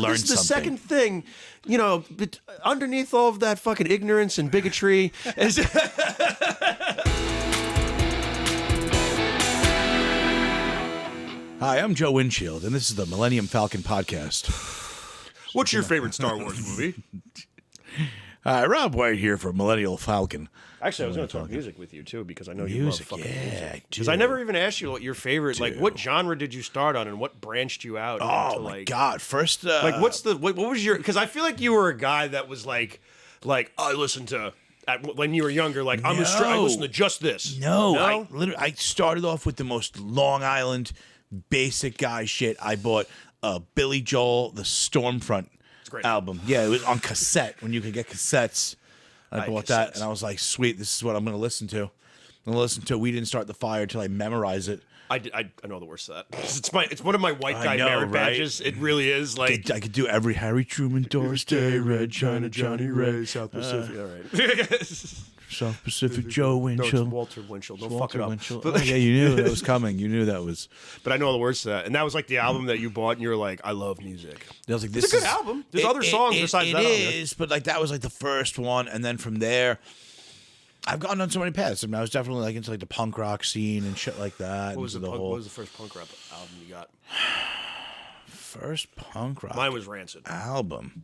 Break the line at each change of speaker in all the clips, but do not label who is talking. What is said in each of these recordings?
learn
this is the
something.
second thing, underneath all of that fucking ignorance and bigotry is.
Hi, I'm Joe Windshield, and this is the Millennium Falcon podcast.
What's your favorite Star Wars movie?
Hi, Rob White here for Millennial Falcon.
Actually, I was going to talk music with you too because I know you love fucking music. Because
dude.
I never even asked you what your favorite, like, what genre did you start on and what branched you out?
Oh
into,
my God! First,
like, what was your? Because I feel like you were a guy that was like I listened to. When you were younger, like I listened to just this.
No? I started off with the most Long Island basic guy shit. I bought Billy Joel, the Stormfront album. Yeah, it was on cassette when you could get cassettes. I bought that, and I was like, sweet, this is what I'm going to listen to. I'm going to listen to We Didn't Start the Fire until I memorize it.
I know the words to that. It's one of my white guy merit badges. It really is. Like
I could do every Harry Truman, Doris Day, Red China, Johnny Ray,
South Pacific. All right.
South Pacific Joe Winchell.
No, it's Walter Winchell. Don't fuck it up.
Oh, yeah, you knew that was coming. You knew that was.
But I know the words to that. And that was like the album that you bought, and you're like, I love music.
I was like,
it's a good album. There's other songs besides that. It
is, but like that was like the first one, and then from there, I've gone on so many paths. I mean, I was definitely like into like the punk rock scene and shit like that.
What was the first punk rock album you got?
First punk rock.
Mine was Rancid
album.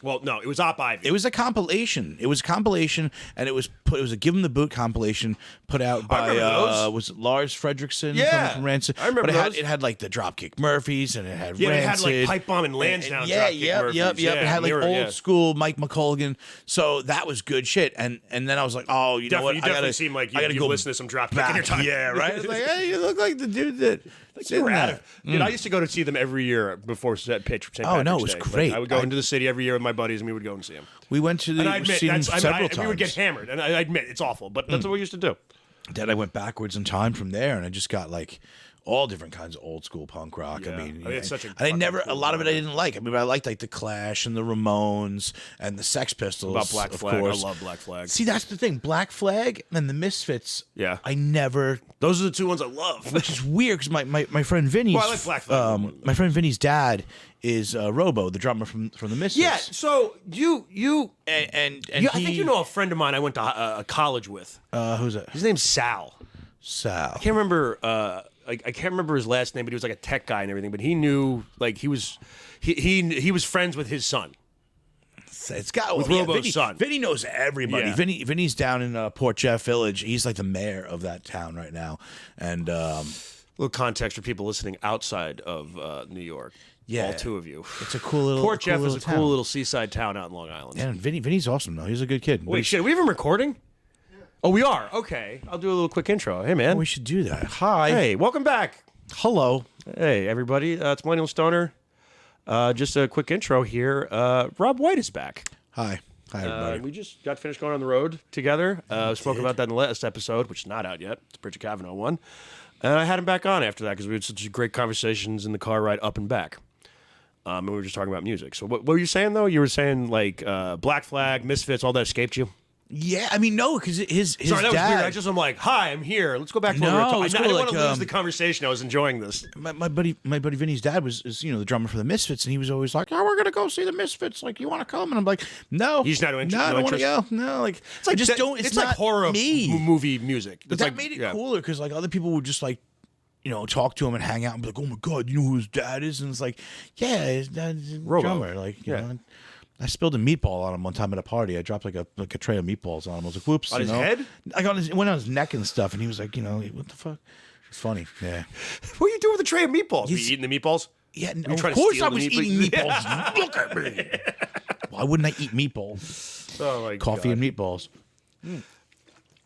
Well, no, it was Op Ivy.
It was a compilation. And it was a Give 'Em the Boot compilation put out by was it Lars Fredrickson from Rancid?
I remember
but it had like the Dropkick Murphys and it had Rancid.
It had like Pipe Bomb and Lansdowne.
Yep. It had like old school Mike McColgan. So that was good shit. And then I was like, oh, you know what?
You definitely seem like you go listen to some Dropkick in your time.
Yeah, right. It's like, hey, you look like the dude that.
Dude, I used to go to see them every year before St. Patrick's Day.
Oh no, it was great.
Like, I would go into the city every year with my buddies, and we would go and see them.
We went to see them several times.
We would get hammered, and I admit it's awful, but that's what we used to do.
Then I went backwards in time from there, and I just got like all different kinds of old school punk rock.
Yeah.
I mean,
it's such a
a lot of it I didn't like. I mean, I liked like the Clash and the Ramones and the Sex Pistols.
About Black Flag,
course.
I love Black Flag.
See, that's the thing, Black Flag and the Misfits.
Yeah,
I never.
Those are the two ones I love.
Which is weird because my friend Vinny's.
Well, I like Black Flag.
My friend Vinny's dad is Robo, the drummer from the Misfits.
Yeah. So you
and
I think you know a friend of mine I went to college with.
Who's that?
His name's Sal.
Sal.
I can't remember. I can't remember his last name, but he was like a tech guy and everything. But he knew, like, he was friends with his son.
It's got
with Robo's son.
Vinny knows everybody.
Yeah.
Vinny's down in Port Jeff Village. He's like the mayor of that town right now. And
little context for people listening outside of New York.
Yeah,
all two of you.
It's a cool little
Port Jeff is a
town.
cool little seaside town out in Long Island.
Yeah, and Vinny's awesome though. He's a good kid.
Wait, shit, are we even recording? Oh, we are. Okay, I'll do a little quick intro. Hey, man.
We should do that. Hi.
Hey, welcome back.
Hello.
Hey, everybody. It's Millennial Stoner. Just a quick intro here. Rob White is back.
Hi. Hi, everybody.
We just got finished going on the road together. Spoke about that in the last episode, which is not out yet. It's Bridget Kavanaugh one. And I had him back on after that because we had such great conversations in the car ride up and back. And we were just talking about music. So what were you saying, though? You were saying, like, Black Flag, Misfits, all that escaped you?
Yeah, I mean, no, because his
Sorry, that
dad...
was weird. I'm like, hi, I'm here. Let's go back to what we were talking. I didn't want to lose the conversation. I was enjoying this.
My buddy Vinny's dad is the drummer for the Misfits, and he was always like, "Oh, we're gonna go see the Misfits. Like, you want to come?" And I'm like, "No,
he's not interested.
No, I don't want to go. No, like, it's like I just don't. It's not
like horror movie music.
But that made it cooler because like other people would just like, talk to him and hang out and be like, "Oh my god, you know who his dad is?" And it's like, "Yeah, his dad's a drummer." Like, you know. I spilled a meatball on him one time at a party. I dropped like a tray of meatballs on him. I was like, "Whoops!"
On his head?
I got it went on his neck and stuff, and he was like, "What the fuck?" It's funny. Yeah.
What are you doing with a tray of meatballs? Were you eating the meatballs?
Yeah, no, of course I was eating meatballs. Look at me. Why wouldn't I eat meatballs?
Oh my
Coffee
God.
and meatballs.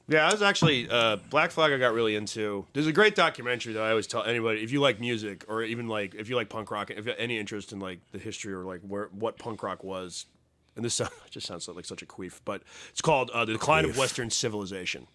Yeah, I was actually Black Flag. I got really into. There's a great documentary that I always tell anybody if you like music or even like if you like punk rock, if you have any interest in like the history or like what punk rock was. And this just sounds like such a queef, but it's called The Decline of Western Civilization.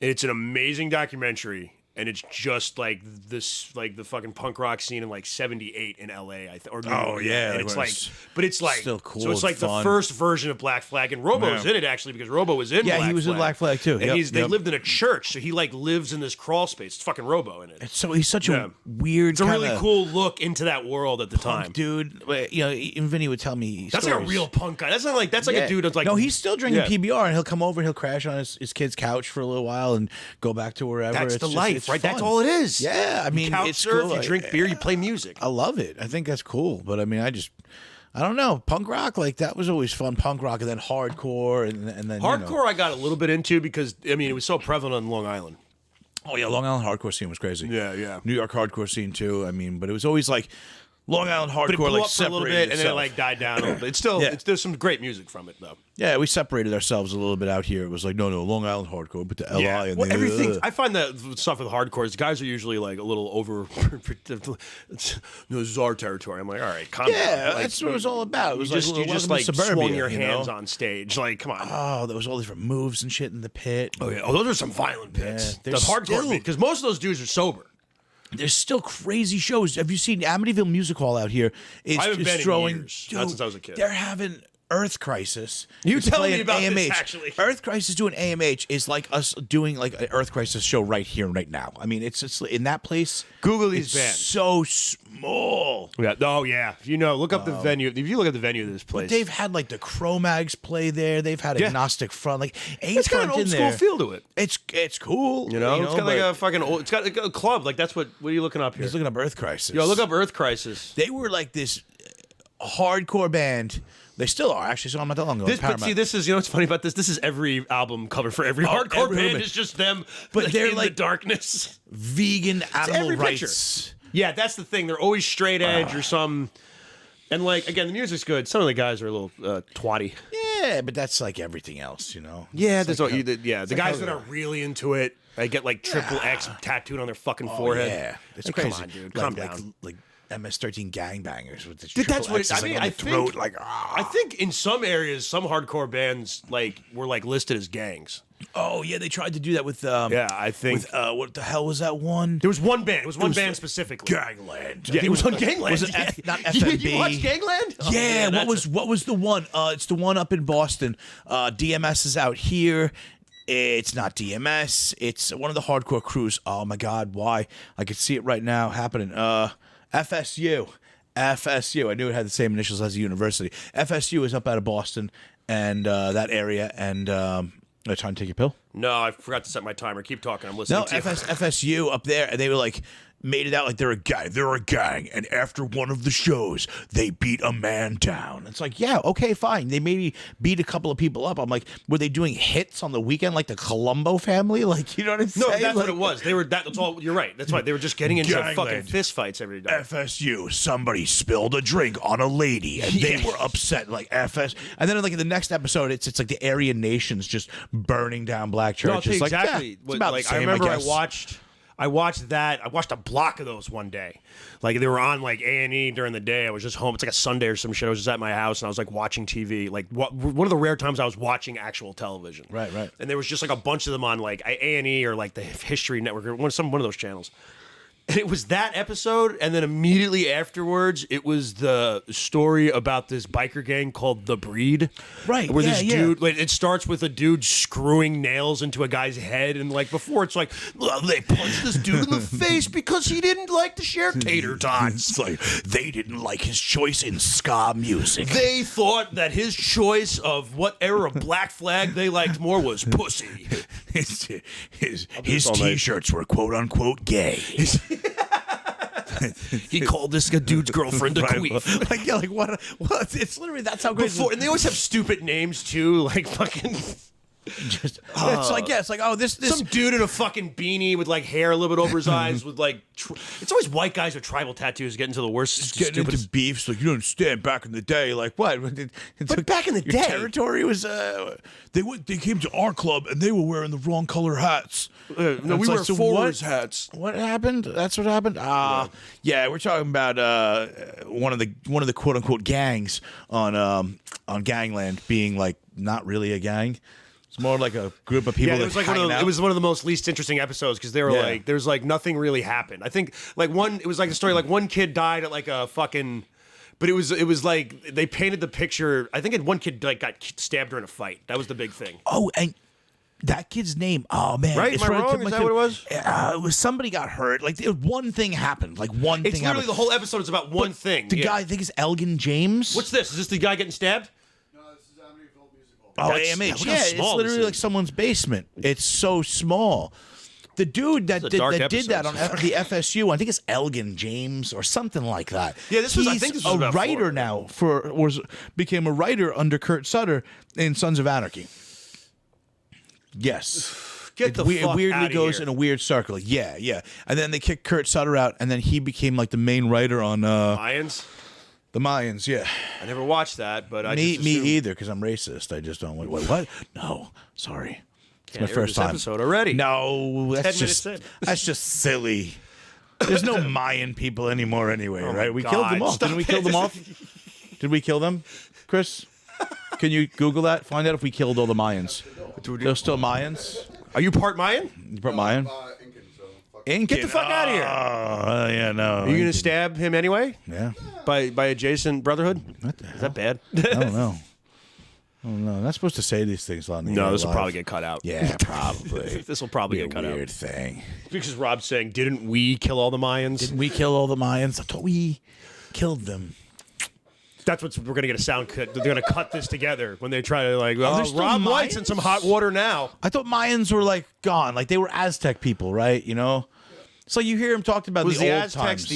And it's an amazing documentary. and it's just like this, like the fucking punk rock scene in like '78 in LA, or New York.
yeah,
and it's like, but it's like
still cool
So it's like
and fun.
the first version of Black Flag, and Robo was in it actually because Robo was in.
Yeah,
Black
he was in
Flag.
Black Flag too.
And
Yep,
they
yep.
lived in a church, so he like lives in this crawl space. It's fucking Robo in it.
So he's such a weird,
It's a really
kinda
cool look into that world at the time.
dude. You know, even Vinny would tell me
That's like a
stories.
real punk guy. That's not like a dude that's like
no, he's still drinking
Yeah.
PBR, and he'll come over and he'll crash on his kid's couch for a little while and go back to wherever.
That's
It's
the
just-
life,
it's
right?
fun.
That's all it is.
Yeah, I mean,
couch
it's
surf,
cool.
you drink beer, you play music.
I love it. I think that's cool. But I mean, I don't know. Punk rock, like that was always fun. Punk rock, and then hardcore, and then
Hardcore, I got a little bit into because I mean it was so prevalent on Long Island.
Oh yeah, Long Island hardcore scene was crazy.
Yeah.
New York hardcore scene too. I mean, but it was always like Long Island hardcore,
But it blew
like
up for a little
separated
bit and then it
itself.
like died down a little bit. It's still,
Yeah.
there's some great music from it though.
Yeah, we separated ourselves a little bit out here. It was like, no, Long Island hardcore, but the LI and
well,
the
everything. I find that stuff with hardcore is guys are usually like a little over. This is our territory. I'm like, all right, calm down.
yeah,
Like,
that's what it was all about. It was like
you just
welcome
like
to suburbia,
swung your
you
hands
know?
on stage. Like, come on.
Oh, there was all different moves and shit in the pit.
Oh yeah. Oh, those are some violent pits.
Yeah,
The
there's
hardcore
still-
because most of those dudes are sober.
There's still crazy shows. Have you seen Amityville Music Hall out here? It's
I haven't
just
been in
throwing.
years. Not since I was a kid.
They're having Earth Crisis.
You
It's
tell me
playing
about this,
AMH.
actually.
Earth Crisis doing AMH is like us doing like an Earth Crisis show right here, right now. I mean, it's just in that place.
Google these
it's
bands.
so small.
Yeah. Oh yeah. You know, look up the venue. If you look at the venue of this place,
They've had like the Cro-Mags play there. They've had
Yeah.
Agnostic Front. Like
it's got an
Front in
old school
there.
feel to it.
It's cool.
You know, it's got like
but
a fucking old. It's got like a club. Like that's what are you looking up here?
he's looking up Earth Crisis.
Yo, look up Earth Crisis.
They were like this hardcore band. They still are actually. So I'm not that long ago.
But
Paramount.
see, this is what's funny about this. This is every album cover for every hardcore
every
band.
album.
It's just them,
But they're
in
like-
the darkness.
vegan animal
every picture.
rights.
Yeah, that's the thing. They're always straight edge or some. And like again, the music's good. Some of the guys are a little twatty.
Yeah, but that's like everything else, you know.
Yeah,
It's
there's
like
all,
how-
the
like
guys
how
that
they
are really into it. They get like triple X tattooed on their fucking forehead.
Yeah, it's
Like,
crazy.
Come on, dude,
like,
calm
like,
down.
Like MS-13 gangbangers with the
Dude, that's
triple
what
X's,
I mean.
like, on
I
the throat,
think
like
I think in some areas, some hardcore bands like were like listed as gangs.
oh yeah, they tried to do that with
Yeah, I think
with what the hell was that one?
there was one band. It was one
was
band
like
specifically.
Gangland.
Yeah, it was on Gangland.
Was it
Yeah.
not
You
FMB?
watched Gangland? Oh,
Yeah,
man,
what was the one? It's the one up in Boston. DMS is out here. It's not DMS. It's one of the hardcore crews. Oh my God, why? I could see it right now happening. FSU. FSU. I knew it had the same initials as the university. FSU is up out of Boston and that area. And are you trying to take a pill?
No, I forgot to set my timer. Keep talking. I'm listening
No,
to you.
FSU up there, and they were like made it out like they're a gang. They're a gang, and after one of the shows, they beat a man down. It's like, yeah, okay, fine. They maybe beat a couple of people up. I'm like, were they doing hits on the weekend like the Colombo family? Like, you know what I'm
No,
saying?
that's
Like,
what it was. They were. That's all. You're right. That's right. They were just getting into
Gangland.
fucking fist fights every day.
FSU, somebody spilled a drink on a lady, and they were upset. Like FS, and then like in the next episode, it's like the Aryan nations just burning down black
No, I'll tell
churches.
you
Like,
exactly.
yeah, it's
what,
about
like
the same,
I remember, I
guess.
watched that. I watched a block of those one day. Like they were on like A&E during the day. I was just home. It's like a Sunday or some shit. I was just at my house and I was like watching TV. Like one of the rare times I was watching actual television.
Right.
And there was just like a bunch of them on like A&E or like the History Network or one of those channels. And it was that episode, and then immediately afterwards, it was the story about this biker gang called The Breed.
Right,
Where
yeah,
this
yeah.
dude, like, it starts with a dude screwing nails into a guy's head, and like before, it's like, well, they punched this dude in the face because he didn't like to share tater tots.
It's like they didn't like his choice in ska music.
They thought that his choice of what era of Black Flag they liked more was pussy.
his
all night.
T-shirts were quote unquote gay.
He called this dude's girlfriend a queef.
Like, yeah, like what? It's literally that's how crazy.
Before, and they always have stupid names too, like fucking.
It's like yeah, it's like oh this
Some dude in a fucking beanie with like hair a little bit over his eyes with like it's always white guys with tribal tattoos getting to the worst
getting
stupid
into beefs. Like you don't understand. Back in the day, like what?
But back in the
your
day-
territory was they came to our club and they were wearing the wrong color hats.
no,
It's
we
like,
wear
so
forwards
what-
hats.
What happened? That's what happened. Yeah, we're talking about one of the quote unquote gangs on Gangland being like not really a gang. It's more like a group of people.
Yeah, it was like it was one of the most least interesting episodes because they were like, there's like nothing really happened. I think like it was like a story like one kid died at like a fucking, but it was like they painted the picture. I think one kid like got stabbed during a fight. That was the big thing.
Oh, and that kid's name. Oh man,
right? Am I wrong? Is that what it was?
It was somebody got hurt. Like one thing happened. Like one thing.
It's literally the whole episode is about one thing.
The guy, I think, is Elgin James.
What's this? Is this the guy getting stabbed?
Oh, AMH. Yeah, it's literally like someone's basement. It's so small. The dude that did that on the FSU, I think it's Elgin James or something like that.
Yeah, I think this was
a writer now became a writer under Kurt Sutter in Sons of Anarchy. Yes. Weirdly goes in a weird circle. Yeah, yeah. And then they kicked Kurt Sutter out, and then he became like the main writer on
Mayans.
The Mayans, yeah.
I never watched that, but
me either, because I'm racist. I just don't. Wait, what? No, sorry. It's my first time.
Episode already.
No, that's just silly. There's no Mayan people anymore anyway, right? We killed them off. Didn't we kill them off? Did we kill them, Chris? Can you Google that? Find out if we killed all the Mayans. They're still Mayans.
Are you part Mayan?
You part Mayan? Incan.
Get the fuck out of here.
Oh, yeah, no.
Are you going to stab him anyway?
Yeah.
By adjacent brotherhood?
What the hell?
Is that bad?
I don't know. I'm not supposed to say these things on the
No, this will probably get cut out.
Yeah, probably.
This will probably get cut out.
Weird thing.
Because Rob's saying, didn't we kill all the Mayans?
Didn't we kill all the Mayans? I thought we killed them.
That's what we're going to get a sound cut. They're going to cut this together when they try to like, Rob White's in some hot water now.
I thought Mayans were like gone. Like they were Aztec people, right? You know? So you hear him talked about the old times.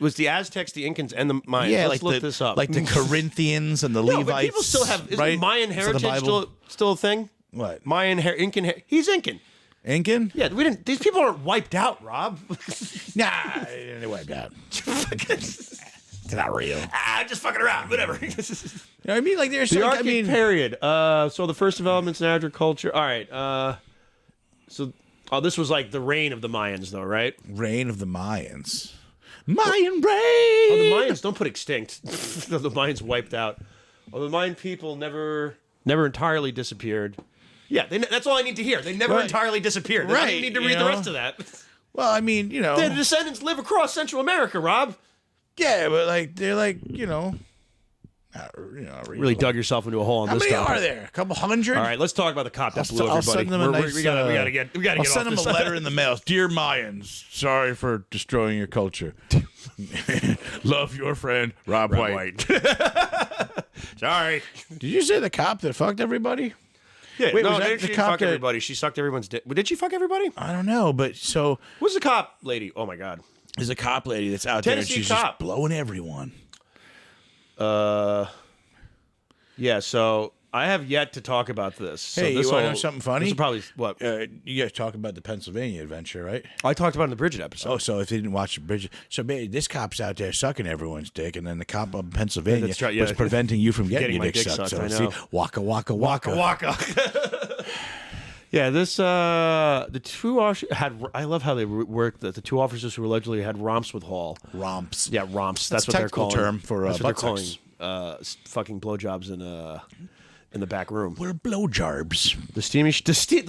Was the Aztecs, the Incans, and the Mayans?
Yeah,
Let's look this up.
Like the Corinthians and the Levites.
But people still have
right?
Mayan heritage still a thing?
What?
Incan. He's Incan.
Incan?
Yeah, we didn't. These people aren't wiped out, Rob.
Nah, they wiped out. It's not real.
Just fucking around. Whatever.
You know what I mean? Like there's
the Arctic period. So the first developments in agriculture. All right. Oh, this was like the reign of the Mayans, though, right?
Reign of the Mayans. Mayan reign!
Oh, the Mayans, don't put extinct. The Mayans wiped out. Oh, the Mayan people never entirely disappeared. Yeah, that's all I need to hear. They never entirely disappeared. I don't need to read the rest of that.
Well, I mean, you know.
Their descendants live across Central America, Rob.
Yeah, but like they're like, you know.
Really dug yourself into a hole on this topic.
How many are there? A couple hundred?
All right, let's talk about the cop that blew
I'll
everybody.
send them a nice,
we gotta get
I'll send them a letter in the mail. Dear Mayans, sorry for destroying your culture. Love your friend, Rob White.
Sorry.
Did you say the cop that fucked everybody?
Yeah,
wait,
no,
was that
she fucked everybody. She sucked everyone's dick. Did she fuck everybody?
I don't know, but so
who's the cop lady? Oh my god,
there's a cop lady that's out there and she's just blowing everyone.
Yeah, so I have yet to talk about this.
Hey,
so this
you want to know something funny?
This will probably, what?
You guys talk about the Pennsylvania adventure, right?
I talked about it in the Bridget episode.
Oh, so if they didn't watch the Bridget. So this cop's out there sucking everyone's dick, and then the cop of Pennsylvania was preventing you from getting your dick sucked. So see, waka, waka, waka.
Waka, waka. Yeah, this, the two officers had, I love how they worked, that the two officers who allegedly had romps with Hall.
Romps.
Yeah, romps. That's what they're calling.
Term for
that's what they're
sex.
calling fucking blowjobs in the back room.
What are blowjarbs?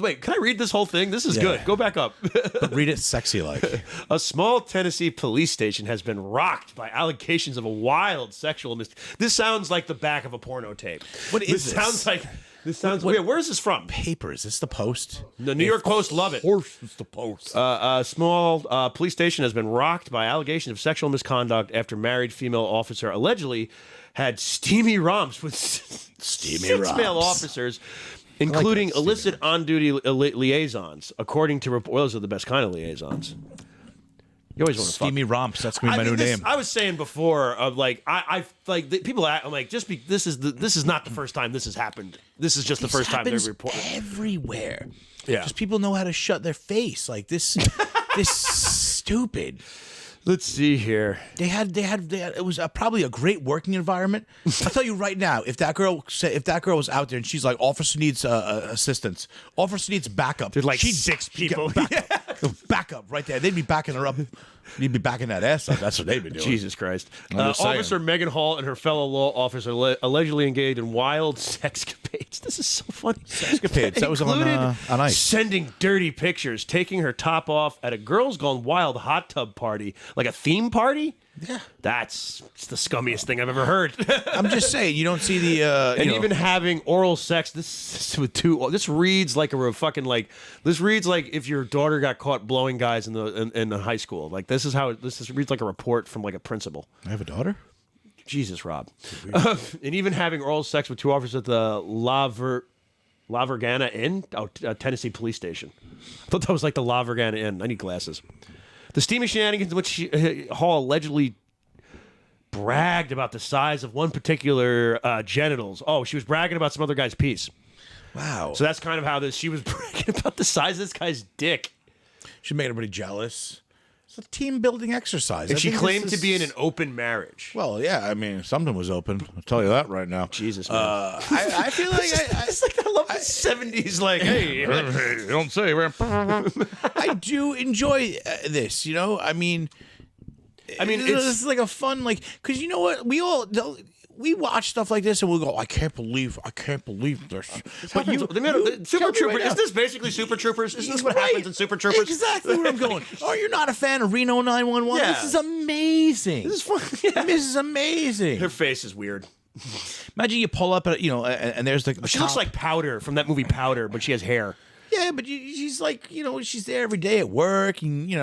Wait, can I read this whole thing? This is good. Go back up.
But read it sexy like.
A small Tennessee police station has been rocked by allegations of a wild sexual This sounds like the back of a porno tape.
What is this?
This sounds weird. Where is this from?
Paper. Is this the Post?
The New York Post love it.
Of course it's the Post.
A small police station has been rocked by allegations of sexual misconduct after married female officer allegedly had steamy romps with six male officers, including illicit on-duty liaisons, according to reports. Those are the best kind of liaisons. You always want to
steamy romps. That's gonna be my new name.
I was saying before of like I like people. I'm like this is not the first time this has happened. This is just the first time they've reported
everywhere.
Yeah,
just people know how to shut their face. Like this, this stupid.
Let's see here.
They had it was probably a great working environment. I'll tell you right now, if that girl was out there and she's like, officer needs assistance, officer needs backup.
There's like six people.
Backup right there. They'd be backing her up. You'd be backing that ass up. That's what they'd be doing.
Jesus Christ. Officer Megan Hall and her fellow law officer allegedly engaged in wild sexcapades. This is so funny.
Escapades. That was on ice.
Sending dirty pictures, taking her top off at a Girls Gone Wild hot tub party, like a theme party.
Yeah,
it's the scummiest thing I've ever heard.
I'm just saying, you don't see the
and even having oral sex. This with two. This reads like This reads like if your daughter got caught blowing guys in the high school. Like this is how this reads like a report from like a principal.
I have a daughter.
Jesus, Rob. And even having oral sex with two officers at the La Vergana Inn, Tennessee police station. I thought that was like the La Vergana Inn. I need glasses. The steamy shenanigans in which Hall allegedly bragged about the size of one particular genitals. Oh, she was bragging about some other guy's piece.
Wow.
So that's kind of how she was bragging about the size of this guy's dick.
She made everybody jealous. It's a team-building exercise.
And she claimed to be in an open marriage.
Well, yeah, I mean, something was open. I'll tell you that right now.
Jesus, man.
I feel like
it's like I love the 70s, like, hey,
don't say. I do enjoy this, you know? I mean, this is like a fun, like, because you know what? We watch stuff like this and we'll go, I can't believe this. But
Super Troopers, is this basically Super Troopers? Isn't this what happens in Super Troopers?
Exactly where I'm going. Oh, you're not a fan of Reno 911?
Yeah.
This is amazing.
This is fun. Yeah.
This is amazing.
Her face is weird.
Imagine you pull up, and there's the
She looks like Powder from that movie Powder, but she has hair.
Yeah, but she's like, she's there every day at work, and, she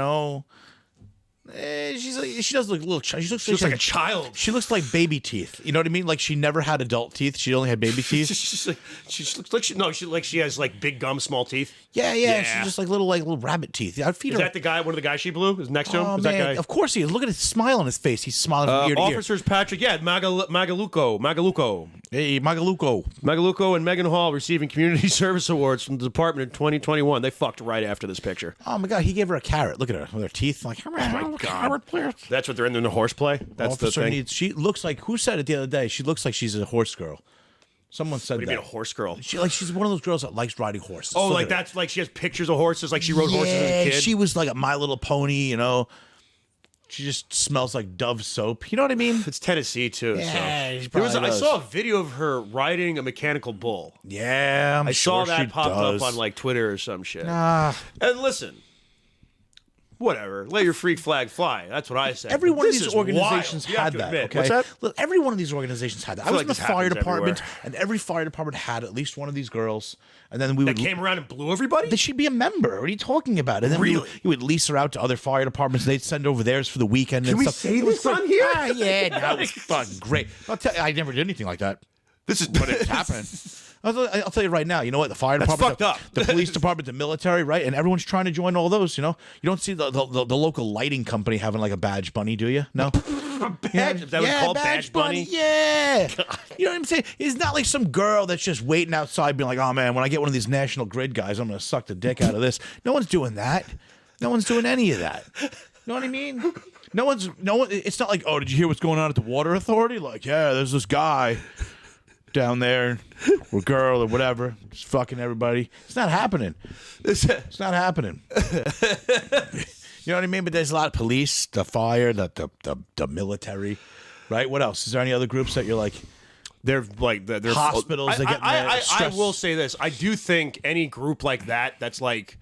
does look a little. She looks
like a child.
She looks like baby teeth. You know what I mean? Like she never had adult teeth. She only had baby teeth.
she looks like she has like big gum, small teeth.
Yeah. She's just like little rabbit teeth. I'd feed her.
Is that the guy? One of the guys she blew is next to him.
Oh
Is
man,
that guy?
of course he is. Look at his smile on his face. He's smiling from ear to ear.
Officers Patrick, Magaluco.
Hey,
Magaluco and Megan Hall receiving community service awards from the department in 2021. They fucked right after this picture.
Oh my god, he gave her a carrot. Look at her with her teeth. Like, oh
my god, that's what they're in the horseplay. That's
Officer
the thing.
She looks like, who said it the other day? She looks like she's a horse girl. Someone said
what do you mean a horse girl?
She's one of those girls that likes riding horses.
Oh, like that's like she has pictures of horses, like she rode horses as a kid.
She was like a My Little Pony, She just smells like Dove soap. You know what I mean?
It's Tennessee too.
Yeah,
so. I saw a video of her riding a mechanical bull.
Yeah,
I saw that popped up on like Twitter or some shit.
Nah.
And listen, whatever. Let your freak flag fly. That's what I say.
Every one of these organizations had that. Okay?
What's that?
Look, every one of these organizations had that. I was
like
in the
this
fire
happens
department,
everywhere.
and every fire department had at least one of these girls. And then we would
came around and blew everybody.
She'd be a member. What are you talking about? And then you would lease her out to other fire departments. And they'd send over theirs for the weekend.
Can
and
we
stuff.
say this on here?
Yeah, that was fucking great. I'll tell you, I never did anything like that.
This is
But it's happening. I'll tell you right now. You know what? The fire department,
fucked up.
The police department, the military, right? And everyone's trying to join all those. You don't see the local lighting company having like a badge bunny, do you? No.
Badge? Is that what it's called? Badge bunny?
Yeah. You know what I'm saying? It's not like some girl that's just waiting outside being like, oh man, when I get one of these National Grid guys, I'm going to suck the dick out of this. No one's doing that. No one's doing any of that. You know what I mean? No one. It's not like, oh, did you hear what's going on at the Water Authority? Like, yeah, there's this guy down there, or girl, or whatever, just fucking everybody. It's not happening. It's not happening. You know what I mean? But there's a lot of police, the fire, the military, right? What else? Is there any other groups that you're like?
They're like they're
hospitals.
I will say this. I do think any group like that, that's like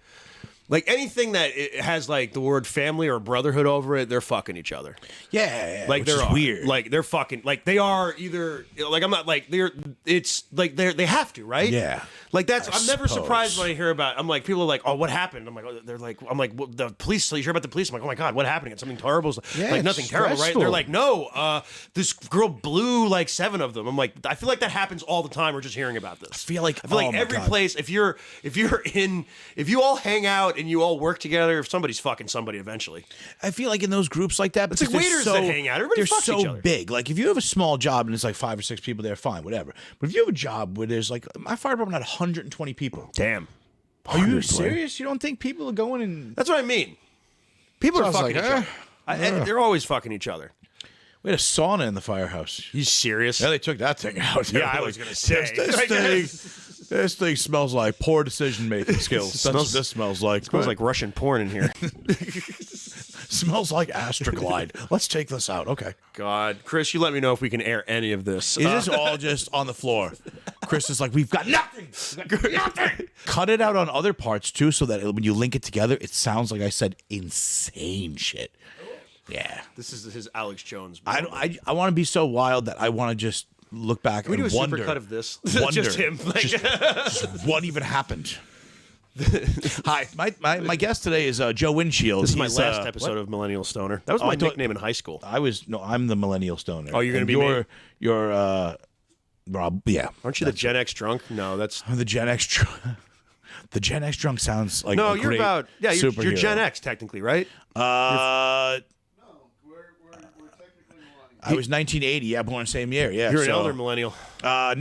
anything that it has like the word family or brotherhood over it, they're fucking each other.
Yeah,
like
which is weird.
Like they're fucking like they are either like I'm not like they're it's like they have to, right?
Yeah.
Like that's I'm never surprised when I hear about. I'm like people are like, oh, what happened? I'm like, oh, they're like, I'm like, well, the police. So you hear about the police? I'm like, oh my god, what happened? It's something terrible. Like nothing terrible, right? And they're like, no, this girl blew like 7 of them. I'm like, I feel like that happens all the time. We're just hearing about this.
I feel like
every place. If you all hang out and you all work together, if somebody's fucking somebody eventually.
I feel like in those groups like that,
it's like waiters that hang out. Everybody fucks each other.
They're so big. Like if you have a small job and it's like 5 or 6 people there, fine, whatever. But if you have a job where there's like my fire department had 120 people.
Damn.
Are you serious? You don't think people are going and?
That's what I mean. People are fucking each other. And they're always fucking each other.
We had a sauna in the firehouse.
You serious?
Yeah, they took that thing out.
Yeah, I was gonna say
this thing smells like poor decision making skills. That's what this smells like.
It smells like Russian porn in here.
Smells like Astroglide. Let's take this out. Okay.
God, Chris, you let me know if we can air any of this.
Is this all just on the floor? Chris is like, we've got nothing. Nothing. Cut it out on other parts too, so that when you link it together, it sounds like I said insane shit. Yeah.
This is his Alex Jones.
I want to be so wild that I want to just look back
Can we
and
do a
wonder.
supercut of this?
Wonder,
Just him. Like,
just what even happened. Hi, my guest today is Joe Windshield.
this is my last episode of Millennial Stoner. That was my nickname in high school.
I'm the Millennial Stoner.
Oh, you're gonna
And
be me?
You're Rob. Yeah.
Aren't you the Gen X drunk? No, that's
I'm the Gen X drunk. The Gen X drunk sounds like
no.
a
You're
great
about you're
superhero.
Gen X technically, right?
I was 1980. Yeah, born same year. Yeah,
You're an
so-
elder millennial.
No.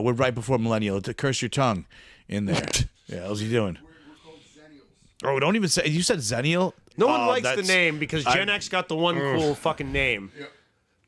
We're right before millennial. To curse your tongue in there. Yeah, how's he doing?
We're called Zennials.
Oh, don't even say. You said Zennial.
No one
Oh,
likes the
that's-
name because Gen X got the one cool fucking name.
Yep.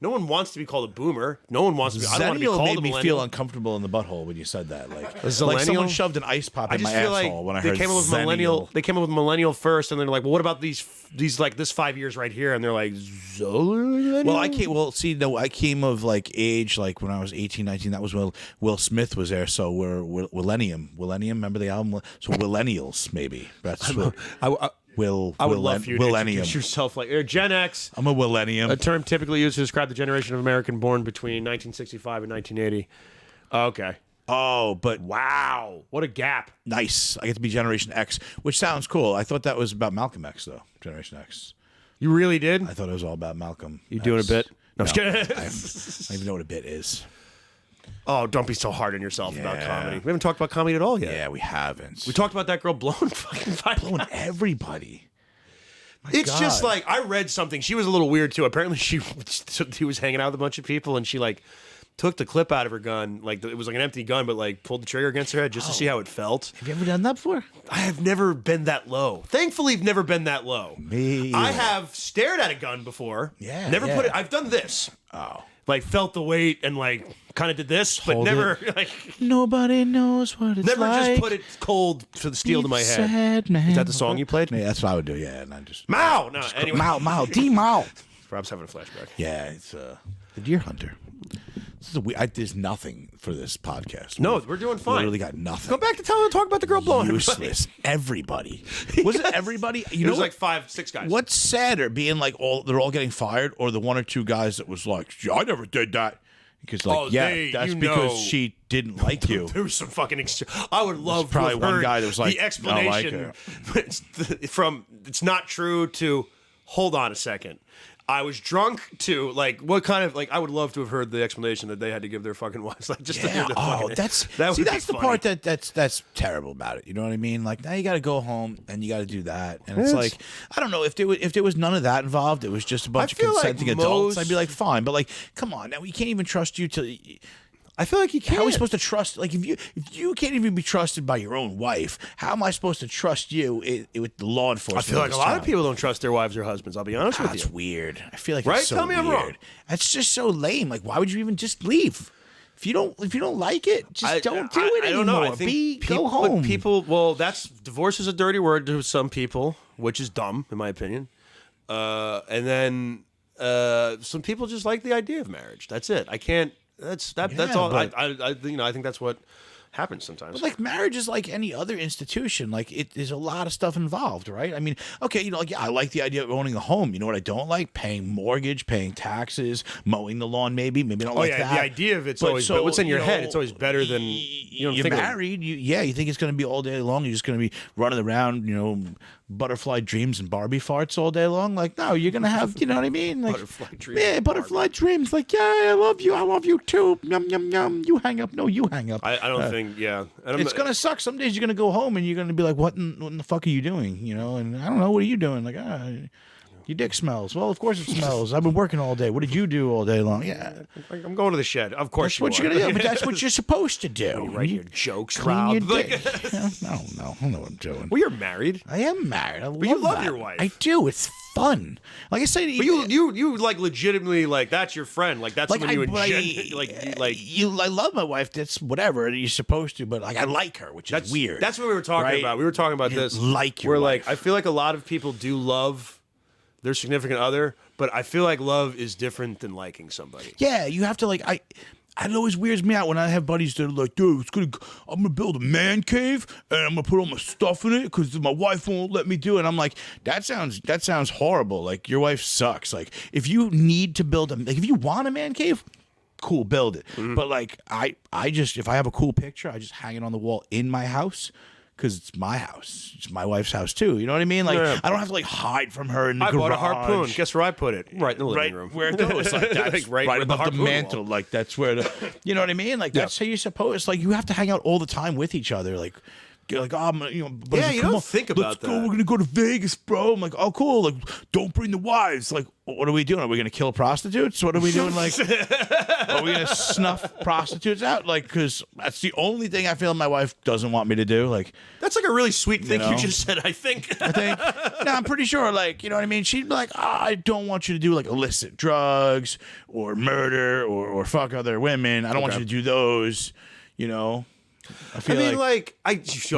No one wants to be called a boomer. No one wants to be. I don't want to be
Zennial
called
made
a
me
millennial.
feel uncomfortable in the butthole when you said that. Like
Zillennial?
someone shoved an ice pop
I
in
just
my
feel
asshole
like
when I
they
heard
came up with
Zennial.
millennial. They came up with millennial first, and then they're like, "Well, what about these like this 5 years right here?" And they're like, "Zillennial?"
Well, I came. Well, see, no, I came of like age, like when I was 18, 19. That was when Will Smith was there. So we're Millennium. Remember the album? So Millennials, maybe. That's what.
I would love for you to
Millennium.
introduce yourself like Gen X.
I'm a Millennium.
A term typically used to describe the generation of American born between 1965 and 1980. Okay.
Oh, but
Wow. What a gap.
nice. I get to be Generation X, which sounds cool. I thought that was about Malcolm X, though. Generation X.
You really did?
I thought it was all about Malcolm.
You doing a bit? No, I'm just
I
kidding.
don't even know what a bit is.
Oh, don't be so hard on yourself about
Yeah.
comedy. We haven't talked about comedy at all yet.
Yeah, we haven't.
We talked about that girl blowing fucking
blowing everybody.
It's just
God.
like I read something. She was a little weird too. Apparently, she was hanging out with a bunch of people, and she like took the clip out of her gun, like it was like an empty gun, but like pulled the trigger against her head just to see how it felt.
Have you ever done that before?
I have never been that low. Thankfully, I've never been that low.
Me
I
either.
have stared at a gun before.
Yeah,
Never
yeah.
put it. I've done this.
Oh.
Like felt the weight and like kind of did this, but
Hold
never
it.
like
Nobody knows what it's
never
like.
just put it cold to the steel to my head.
Sad man.
Is that the song you played?
Yeah, that's what I would do. Yeah, and I just
Mao. No. Anyway,
Mao, D-Mao.
Rob's having a flashback.
Yeah, it's the Deer Hunter. This is there's nothing for this podcast.
No, we're doing fine.
Literally got nothing.
Go back to talk about the girl blowing everybody.
Useless. Everybody. Was it everybody? You
It
know
was
what?
like 5, 6 guys.
What's sadder, being like they're all getting fired, or the one or two guys that was like, I never did that. Because like, that's because she didn't like you.
There was some fucking. I would love to
probably
have
one
heard
guy that was like,
the
"I don't like
explanation from it's not true to hold on a second. I was drunk to like what kind of like I would love to have heard the explanation that they had to give their fucking wives like just to
Yeah.
do the
Oh,
fucking,
that's
that would
see,
be
that's the
funny.
part that's terrible about it. You know what I mean? Like now you got to go home and you got to do that, and it's like I don't know if there was none of that involved. It was just a bunch of
feel like
consenting adults.
most-
I'd be like, fine, but like, come on, now we can't even trust you to.
I feel like you can't.
How are we supposed to trust? Like, if you can't even be trusted by your own wife, how am I supposed to trust you with the law
I
enforcement?
feel like
of
a
this
lot of
town?
people don't trust their wives or husbands. I'll be honest with
That's
you.
weird. I feel like
Right?
it's so
Tell me I'm wrong.
weird. That's just so lame. Like, why would you even just leave? If you don't like it, just don't do it
I
anymore.
don't know. I think
Go home.
People. Well, divorce is a dirty word to some people, which is dumb in my opinion. And then some people just like the idea of marriage. That's it. I can't. That's all.
but-
I think that's what happens sometimes.
But like marriage is like any other institution. Like there's a lot of stuff involved, right? I mean, okay, like I like the idea of owning a home. You know what I don't like? Paying mortgage, paying taxes, mowing the lawn. Maybe I don't like that.
the idea of it's
But
always.
so,
but what's in your
you
head?
know,
It's always better than you don't
you're
think.
married. You think it's going to be all day long. You're just going to be running around, butterfly dreams and Barbie farts all day long. Like, no, you're going to have, you know what I mean? Like,
Butterfly dreams
Yeah,
and
butterfly dreams. Like, yeah, I love you too. Yum yum yum. You hang up. No, you hang up.
I don't think. Yeah, and
It's gonna suck. Some days you're gonna go home and you're gonna be like, "What in the fuck are you doing?" And I don't know. What are you doing? Like, your dick smells. Well, of course it smells. I've been working all day. What did you do all day long? Yeah,
I'm going to the shed. Of course,
that's what you're gonna do. But that's what you're supposed to do.
You write your jokes,
Clean
Rob.
your
Like-
dick. No, I know what I'm doing.
well, you're married.
I am married.
But you love
that.
your wife.
I do. It's fun. Like I say,
But you like legitimately like that's your friend. Like that's someone you
I love my wife. That's whatever you're supposed to. But like I like her, which is weird.
That's what we were talking
right?
about. We were talking about
You
this.
like your
We're
wife.
like I feel like a lot of people do love their significant other, but I feel like love is different than liking somebody.
Yeah, you have to like it always weirds me out when I have buddies that are like, dude, I'm gonna build a man cave and I'm gonna put all my stuff in it because my wife won't let me do it. And I'm like, that sounds horrible. Like, your wife sucks. Like, if you need to build if you want a man cave, cool, build it. But like, I just, if I have a cool picture, I just hang it on the wall in my house. Because it's my house. It's my wife's house, too. You know what I mean? Like, I don't have to, like, hide from her in the garage.
I bought a harpoon. Guess where I put it? Right in the living room.
Where it goes. Like, that's
like
right above the mantle.
Was.
Like, that's where you know what I mean? Like, that's how you're supposed. Like, you have to hang out all the time with each other. Like, oh, I'm, you know.
Yeah, you don't think about that.
Let's go. We're going to go to Vegas, bro. I'm like, oh, cool. Like, don't bring the wives. Like, what are we doing? Are we going to kill prostitutes? What are we doing? Like, are we going to snuff prostitutes out? Like, because that's the only thing I feel my wife doesn't want me to do. Like,
that's like a really sweet thing you just said, I think.
No, I'm pretty sure, like, you know what I mean? She'd be like, I don't want you to do, like, illicit drugs or murder or fuck other women. I don't want you to do those, you know? I
mean,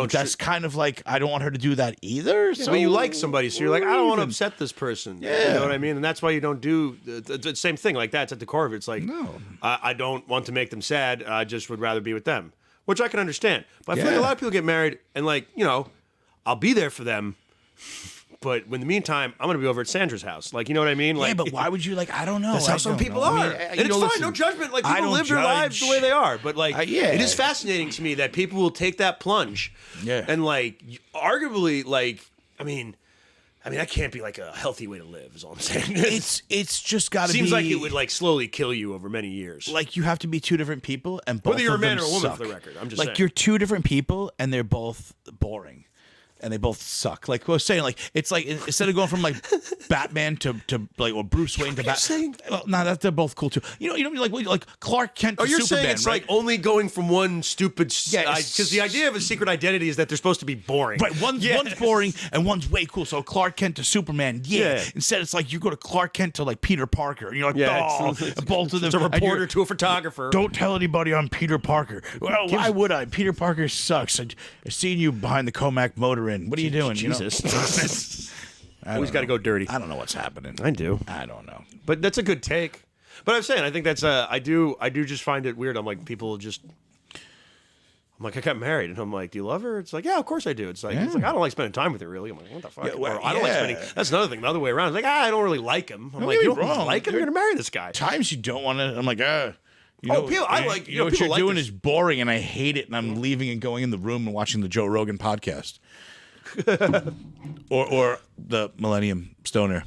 that's kind of like, I don't want her to do that either.
So you like somebody, so you're like, I don't want to upset this person.
Yeah.
You know what I mean? And that's why you don't do the same thing. Like, that's at the core of it. It's like,
no.
I don't want to make them sad. I just would rather be with them, which I can understand. But I feel like a lot of people get married and, like, you know, I'll be there for them. But in the meantime, I'm going to be over at Sandra's house. Like, you know what I mean? Like,
yeah, but why would you, like, I don't know.
That's how some people are. And it's fine, no judgment. Like, people live their lives the way they are. But, like, it is fascinating to me that people will take that plunge.
Yeah.
And, like, arguably, like, I mean, that can't be, like, a healthy way to live, is all I'm saying.
It's just got to be.
Seems like it would, like, slowly kill you over many years.
Like, you have to be two different people, and both
whether you're
of
a man
them
or a woman,
suck.
for the record. I'm just
like,
saying.
you're two different people, and they're both boring. And they both suck. Like I was saying, like, it's like instead of going from like Batman to like, or Bruce Wayne to Batman. Well, no, they're both cool too. You know, like Clark Kent to
you're
Superman.
saying it's
right?
like only going from one stupid.
Yeah,
because the idea of a secret identity is that they're supposed to be boring.
Right, one's boring and one's way cool. So Clark Kent to Superman, yeah. Instead, it's like you go to Clark Kent to like Peter Parker, and you're like, both of them.
It's a reporter to a photographer.
Don't tell anybody I'm Peter Parker. Well, why would I? Peter Parker sucks. I've seen you behind the Comac motor inn. What are you doing?
Jesus. Always got to go dirty.
I don't know what's happening.
I do.
I don't know.
But that's a good take. But I'm saying, I think that's I do just find it weird. I'm like, people just. I'm like, I got married, and I'm like, do you love her? It's like, yeah, of course I do. It's like, I don't like spending time with her, really. I'm like, what the fuck?
Yeah, well,
I don't like spending. That's another thing. The other way around. It's like, I don't really like him. I'm like, you don't like him? You're gonna marry this guy.
Times you don't want to. I'm like, You know,
people, I like.
You know what you're
like
doing
this.
is boring, and I hate it. And I'm leaving and going in the room and watching the Joe Rogan podcast, or the Millennial Stoner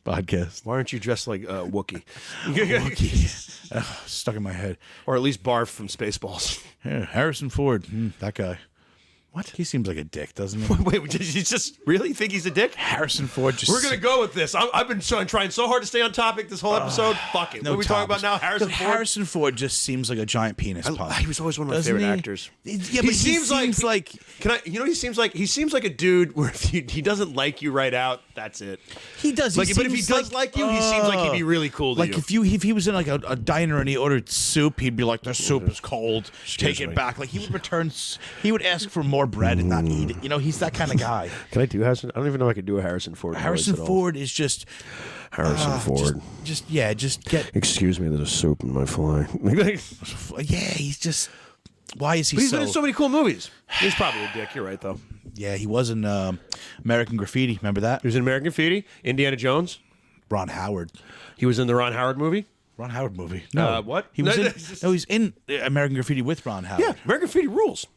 podcast.
Why aren't you dressed like Wookiee?
Stuck in my head.
Or at least Barf from Spaceballs.
Yeah, Harrison Ford, that guy. What? He seems like a dick, doesn't he?
Wait, did you just really think he's a dick?
Harrison Ford just...
We're going to go with this. I've been trying so hard to stay on topic this whole episode. Fuck it.
No,
what are we talking about now? Harrison Ford?
Harrison Ford just seems like a giant penis pump.
He was always one of my favorite actors.
Yeah, but he seems like...
Can I... You know what he seems like? He seems like a dude where if he doesn't like you right out, that's it.
He does.
But if he does like you, he seems like he'd be really cool to you.
If he was in like a diner and he ordered soup, he'd be like, "The soup is cold. Take it back." Like he would return. He would ask for more bread and not eat it. You know, he's that kind of guy.
Can I do Harrison? I don't even know if I could do a Harrison Ford.
Harrison Ford is just
Harrison Ford.
Just get.
Excuse me, there's a soup in my fly.
Yeah, he's just. Why is he?
But he's been in so many cool movies. He's probably a dick. You're right, though.
Yeah, he was in American Graffiti. Remember that?
He was in American Graffiti. Indiana Jones.
Ron Howard.
He was in the Ron Howard movie.
Ron Howard movie. No,
what?
He was he's in American Graffiti with Ron Howard.
Yeah, American Graffiti rules.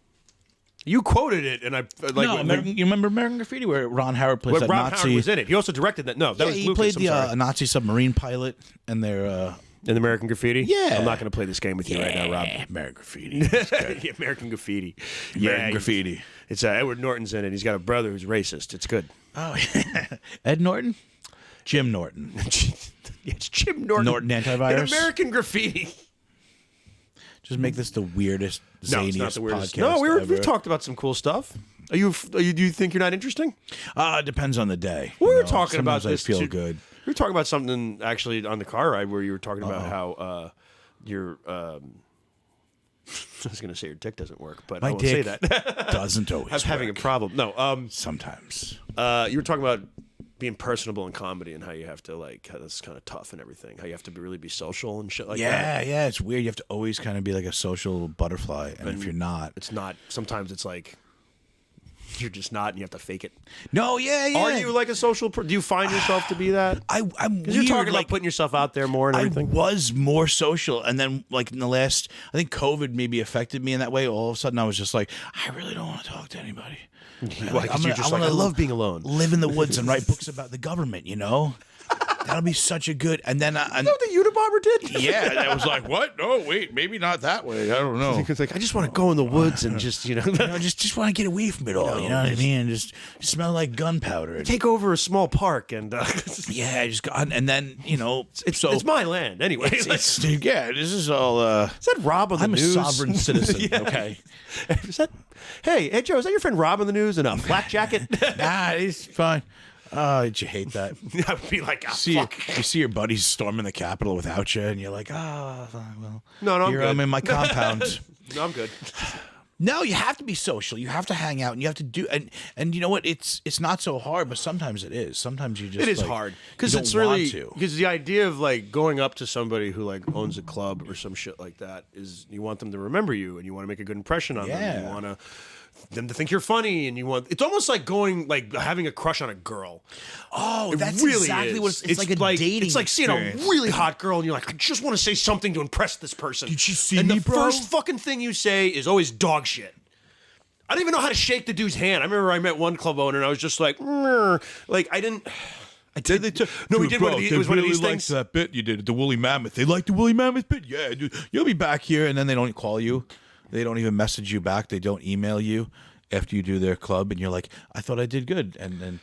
You quoted it, and I like.
You remember American Graffiti where Ron Howard plays that
Ron
Nazi?
Howard was in it. He also directed that. No, that was
he
Lucas,
played a Nazi submarine pilot, and they're.
In American Graffiti?
Yeah.
I'm not going to play this game with you right now, Rob.
American Graffiti.
Yeah, American Graffiti.
American Graffiti.
It's Edward Norton's in it. He's got a brother who's racist. It's good.
Oh, yeah. Ed Norton? Jim Norton.
It's Jim Norton.
Norton Antivirus?
In American Graffiti.
Just make this the weirdest, zaniest podcast
No,
ever.
we've talked about some cool stuff. Do you think you're not interesting?
It depends on the day.
We were talking about
this.
this.
I feel good.
We were talking about something actually on the car ride where you were talking about how your I was going to say your dick doesn't work, but I won't say that.
Doesn't always.
I'm having a problem. No,
sometimes.
You were talking about being personable in comedy and how you have to like how that's kind of tough and everything. How you have to really be social and shit like that.
Yeah, it's weird. You have to always kind of be like a social butterfly, and if you're not,
it's not. Sometimes it's like you're just not, and you have to fake it.
No, yeah.
Are you like a social? Do you find yourself to be that?
I'm
because you're talking about putting yourself out there more and everything.
I was more social, and then like in the last, I think COVID maybe affected me in that way. All of a sudden, I was just like, I really don't want to talk to anybody.
Like, I love being alone.
Live in the woods and write books about the government, you know? That'll be such a good. And then
you know what the Unabomber did?
Yeah, I was like, what? No, wait, maybe not that way. I don't know.
It's like I just want to go in the woods and just
just want to get away from it all. You know what I mean? Just smell like gunpowder.
Take over a small park and
yeah, just go, and then
it's my land anyway.
This is all.
Is that Rob on the news?
I'm a sovereign citizen.
Yeah.
Okay.
Is that? Hey Joe, is that your friend Rob on the news in a flak jacket?
Nah, he's fine. Oh, did you hate that?
I would be like,
you see your buddies storming the Capitol without you, and you're like, well,
no, I'm good.
I'm in my compound.
No, I'm good.
No, you have to be social. You have to hang out, and you have to do. And you know what? It's not so hard, but sometimes it is. Sometimes you just
it is hard because it's really because the idea of like going up to somebody who like owns a club or some shit like that is you want them to remember you and you want to make a good impression on them. You want them to think you're funny, and it's almost like going like having a crush on a girl.
Oh, that's really exactly what it's like a dating.
It's like seeing a really hot girl, and you're like, I just want to say something to impress this person.
Did you see
and
me,
the
bro?
first fucking thing you say is always dog shit. I don't even know how to shake the dude's hand. I remember I met one club owner, and I was just like, like I didn't.
Did they
no, we did one of these. It was one of these things.
That bit you did, the woolly mammoth. They like the woolly mammoth bit. Yeah, dude, you'll be back here, and then they don't call you. They don't even message you back. They don't email you after you do their club, and you're like, I thought I did good, and then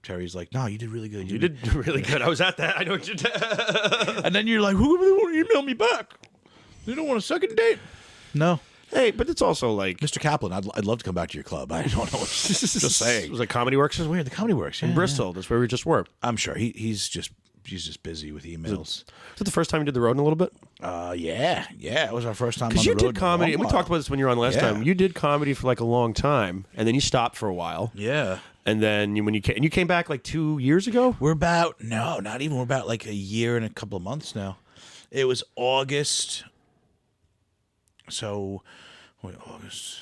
Terry's like, no, you did really good.
You did really good. I was at that. I know what you did.
And then you're like, who won't email me back? They don't want a second date. No.
Hey, but it's also like
Mr. Kaplan. I'd love to come back to your club. I don't know. Just saying.
It was like Comedy Works.
It's weird. The Comedy Works
in Bristol. That's where we just were.
I'm sure he's just busy with emails.
Is it the first time you did the road in a little bit?
Yeah. It was our first time on the road.
Because you did comedy, and we talked about this when you were on last time. You did comedy for like a long time, and then you stopped for a while.
Yeah.
And then when you came back like 2 years ago?
We're about like a year and a couple of months now. It was August. So, August,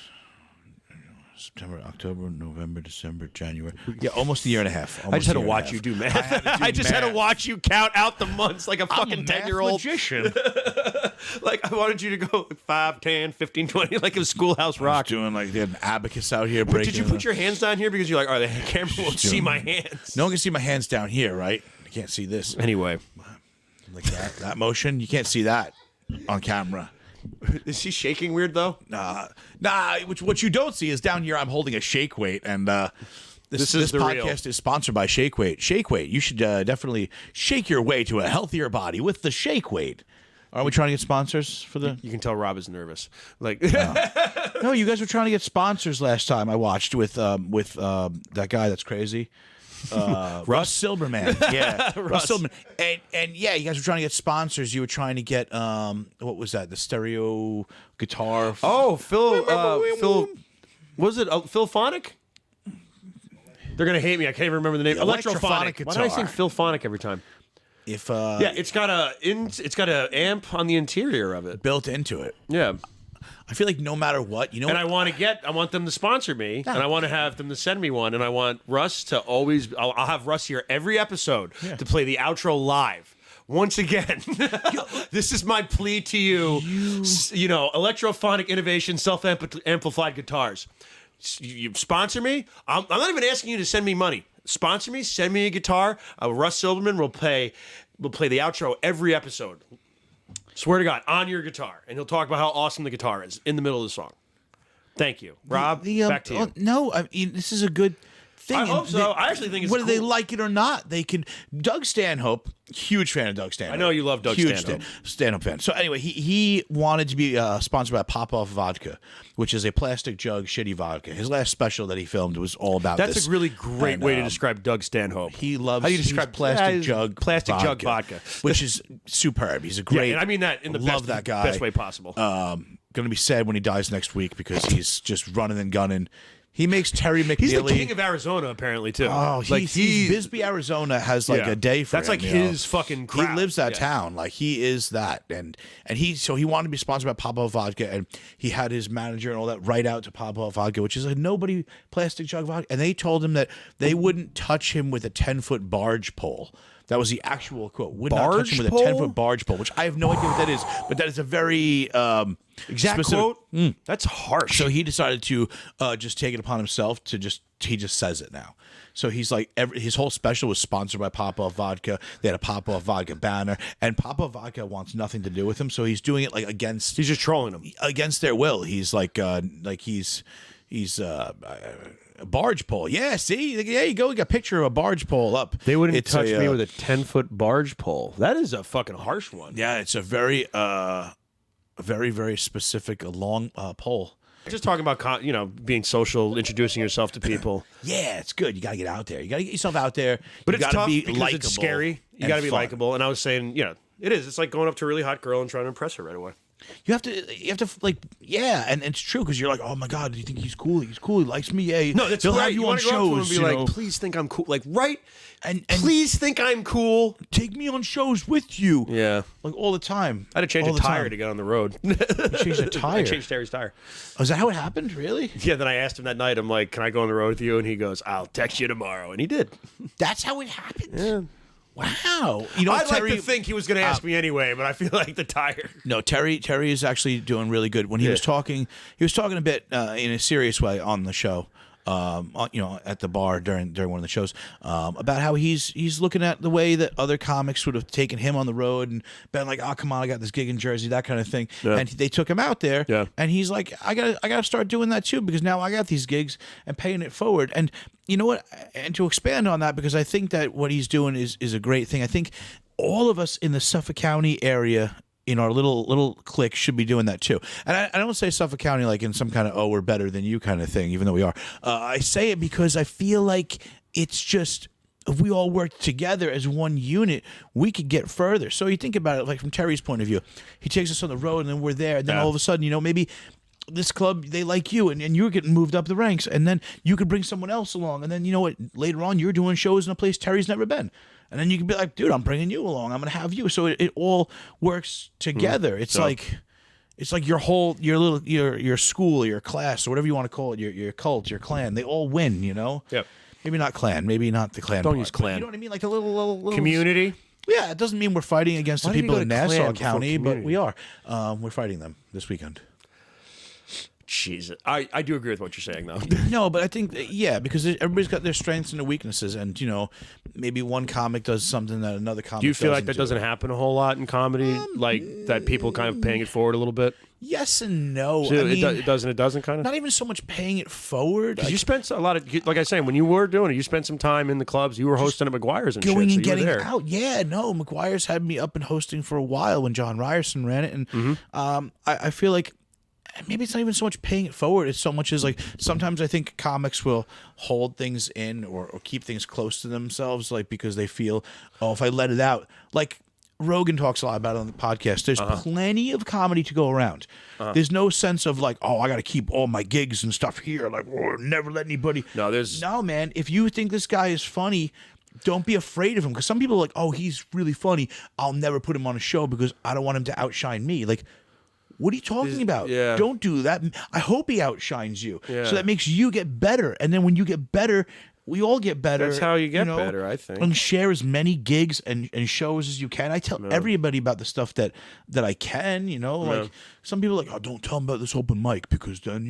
September, October, November, December, January. Yeah, almost a year and a half.
I just had to watch you do math. I just had to watch you count out the months like a fucking 10-year-old
magician.
Like I wanted you to go 5, 10, 15, 20, like it was Schoolhouse Rock.
Doing like they had an abacus out here. Breaking.
Did you put your hands down here because you're like, the camera won't see my hands?
No one can see my hands down here, right? I can't see this.
Anyway,
like that motion, you can't see that on camera.
Is he shaking weird though?
Nah. What you don't see is down here. I'm holding a shake weight, and this podcast is sponsored by Shake Weight. Shake Weight. You should definitely shake your way to a healthier body with the Shake Weight. Are we trying to get sponsors for the?
You can tell Rob is nervous. Like,
no, you guys were trying to get sponsors last time. I watched with that guy that's crazy. Russ Silberman. Yeah. Russ Silberman. And yeah, you guys were trying to get sponsors. You were trying to get what was that? The stereo guitar.
Oh, Phil was it Philphonic? They're gonna hate me. I can't even remember the name.
Electrophonic guitar.
Why do I say Philphonic every time? It's got a amp on the interior of it
built into it.
Yeah.
I feel like no matter what, And
I want them to sponsor me, and I want to have them to send me one, and I want Russ to always. I'll have Russ here every episode to play the outro live. Once again, this is my plea to you. Electrophonic innovation, self-amplified guitars. You sponsor me. I'm not even asking you to send me money. Sponsor me. Send me a guitar. Russ Silberman will play the outro every episode. Swear to God, on your guitar, and he'll talk about how awesome the guitar is in the middle of the song. Thank you, Rob. Back to you.
No, I mean this is a good thing.
I hope so. I actually think it's
whether
cool.
they like it or not, they can. Doug Stanhope, huge fan of Doug Stanhope.
I know you love Doug Stanhope.
Stanhope fan. So anyway, he wanted to be sponsored by Pop-Off Vodka, which is a plastic jug shitty vodka. His last special that he filmed was all about this.
That's a really great way to describe Doug Stanhope.
He loves.
How do you describe
plastic jug
vodka,
which is superb. He's a great.
Yeah, and I mean that in the
that guy.
best way possible.
Going to be sad when he dies next week because he's just running and gunning. He makes Terry McNeely.
He's the king of Arizona, apparently, too.
Oh, Bisbee, Arizona has like a day for
That's
him.
like his fucking crowd.
He lives that town. Like he is that, and he wanted to be sponsored by Popov Vodka, and he had his manager and all that write out to Popov Vodka, which is a nobody plastic jug vodka, and they told him that they wouldn't touch him with a 10-foot barge pole. That was the actual quote. Would not touch him with a 10-foot barge pole, which I have no idea what that is, but that is a very
exact
specific
quote. That's harsh.
So he decided to just take it upon himself to he just says it now. So he's like his whole special was sponsored by Popov Vodka. They had a Popov Vodka banner, and Popov Vodka wants nothing to do with him. So he's doing it like against.
He's just trolling them
against their will. He's he's a barge pole. Yeah, see, there you go. We got a picture of a barge pole up.
They wouldn't touch me with a 10-foot barge pole. That is a fucking harsh one.
Yeah, it's a very very specific long pole.
Just talking about being social, introducing yourself to people.
Yeah, it's good. You got to get out there. You got to get yourself out there.
But
you
it's tough
be
because it's scary. You got to be likable. And I was saying, it is. It's like going up to a really hot girl and trying to impress her right away.
You have to like, yeah, and it's true because you're like, oh my god, do you think he's cool? He's cool. He likes me. Yeah,
no, that's
he'll
right.
have you on
shows. Go up to him and be like, please think I'm cool. Like, right? And please think I'm cool.
Take me on shows with you.
Yeah,
like all the time.
I had to change a tire to get on the road.
You changed a tire.
I changed Terry's tire.
Oh, is that how it happened? Really?
Yeah. Then I asked him that night. I'm like, can I go on the road with you? And he goes, I'll text you tomorrow. And he did.
That's how it happened.
Yeah.
Wow.
I'd like to think he was going to ask me anyway, but I feel like the tire.
No, Terry is actually doing really good. When he was talking a bit in a serious way on the show. At the bar during one of the shows, about how he's looking at the way that other comics would have taken him on the road and been like, oh, come on, I got this gig in Jersey, that kind of thing. Yeah. And they took him out there, and he's like, I gotta start doing that too, because now I got these gigs and paying it forward. And you know what? And to expand on that, because I think that what he's doing is a great thing. I think all of us in the Suffolk County area, in our little clique, should be doing that too. And I don't say Suffolk County like in some kind of, oh, we're better than you kind of thing, even though we are. I say it because I feel like it's just, if we all work together as one unit, we could get further. So you think about it, like from Terry's point of view, he takes us on the road and then we're there, and then all of a sudden, maybe this club, they like you, and you're getting moved up the ranks, and then you could bring someone else along, and then you know what, later on you're doing shows in a place Terry's never been. And then you can be like, dude, I'm bringing you along. I'm going to have you. So it all works together. It's like your school, your class, or whatever you want to call it, your cult, your clan. They all win,
Yep.
Maybe not clan. Maybe not the clan.
Don't use clan.
You know what I mean? Like the little
community.
Yeah, it doesn't mean we're fighting against the people in Nassau County, but we are. We're fighting them this weekend.
Jesus, I do agree with what you're saying, though.
No, but I think, because everybody's got their strengths and their weaknesses, and maybe one comic does something that another comic.
Do you feel like that doesn't happen a whole lot in comedy, like that people kind of paying it forward a little bit?
Yes and no.
So it doesn't kind of.
Not even so much paying it forward.
Because you spent a lot of, like I was saying, when you were doing it, you spent some time in the clubs. You were hosting at McGuire's and
going
shit,
and
so
getting out. Yeah, no, McGuire's had me up and hosting for a while when John Ryerson ran it, and I feel like. Maybe it's not even so much paying it forward. It's so much as like sometimes I think comics will hold things in or keep things close to themselves, like because they feel, oh, if I let it out, like Rogan talks a lot about it on the podcast. There's plenty of comedy to go around. There's no sense of like, oh, I got to keep all my gigs and stuff here. Like, oh, never let anybody. No, man. If you think this guy is funny, don't be afraid of him. Because some people are like, oh, he's really funny. I'll never put him on a show because I don't want him to outshine me. Like, what are you talking about?
Yeah.
Don't do that. I hope he outshines you. Yeah. So that makes you get better. And then when you get better, we all get better.
That's how you get better, I think.
And share as many gigs and shows as you can. I tell everybody about the stuff that I can, Like some people are like, oh, don't tell them about this open mic because then,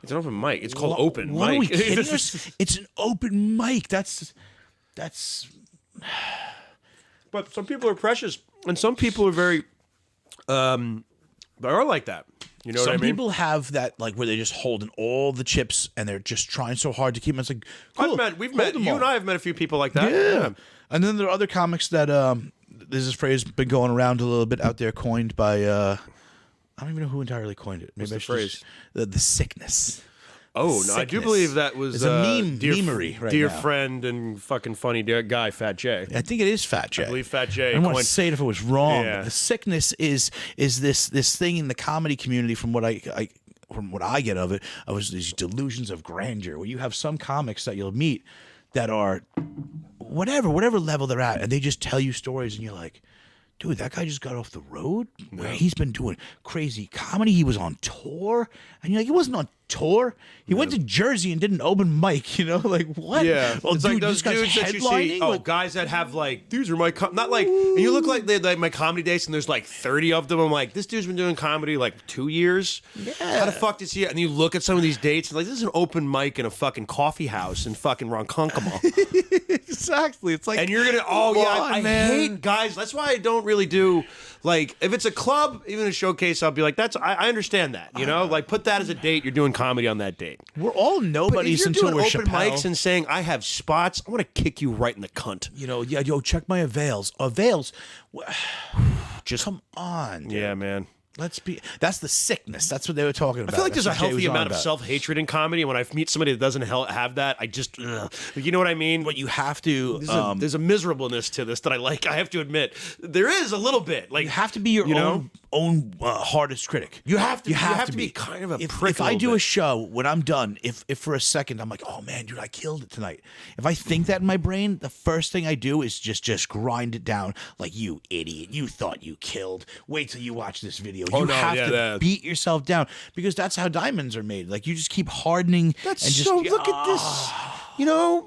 It's an open mic. It's called open mic.
Are we kidding us? It's an open mic. That's.
But some people are precious, and some people are very. They are like that. You know what I mean?
Some people have that, like, where they're just holding all the chips and they're just trying so hard to keep them. It's like, cool.
You and I have met a few people like that.
Yeah. And then there are other comics that, there's this phrase been going around a little bit out there, coined by, I don't even know who entirely coined it. Maybe
What's the phrase?
The sickness.
Oh, no, I do believe that was
a memery right
dear
now.
Friend and fucking funny guy, Fat J.
I think it is Fat J.
I believe Fat J.
I don't want to say it if it was wrong.
Yeah.
But the sickness is this thing in the comedy community, from what I from what I get of it, was these delusions of grandeur, where you have some comics that you'll meet that are whatever level they're at, and they just tell you stories, and you're like, dude, that guy just got off the road. Where he's been doing crazy comedy. He was on tour, and you're like, he wasn't on tour. He went to Jersey and did an open mic. Like what?
Yeah,
well,
it's
dude,
like those
this guy's
dudes that you see.
headlining?
Oh,
Like,
guys that have like, these are my not like, and you look like they're like my comedy dates, and there's like 30 of them. I'm like, this dude's been doing comedy like 2 years.
Yeah.
How the fuck does he? And you look at some of these dates, and like, this is an open mic in a fucking coffee house in fucking Ronkonkoma.
exactly. It's like,
And you're gonna, I hate guys. That's why I don't really do, like, if it's a club, even a showcase, I'll be like, I understand that, like, put that as a date. You're doing comedy on that date.
we're all
But if
nobodies
you're
until
doing
we're
open
Chappelle.
mics and saying I have spots, I want to kick you right in the cunt.
Yo, check my avails. Avails.
Just
Come on, dude.
yeah, man.
Let's be. That's the sickness. That's what they were talking about.
I feel like there's a
That's what Jay
healthy
was on
amount of
about.
self-hatred in comedy, and when I meet somebody that doesn't have that, I just, you know what I mean?
But you have to.
There's a miserableness to this that I like. I have to admit, there is a little bit. Like
You have to be your own hardest critic.
You have to.
You have to
be
be
kind of a
if,
prick.
If I do a show, when I'm done, if for a second I'm like, oh man, dude, I killed it tonight. If I think that in my brain, the first thing I do is just grind it down. Like, you idiot, you thought you killed. Wait till you watch this video. You have to beat yourself down, because that's how diamonds are made. Like, you just keep hardening.
That's
and just,
so. Look at this.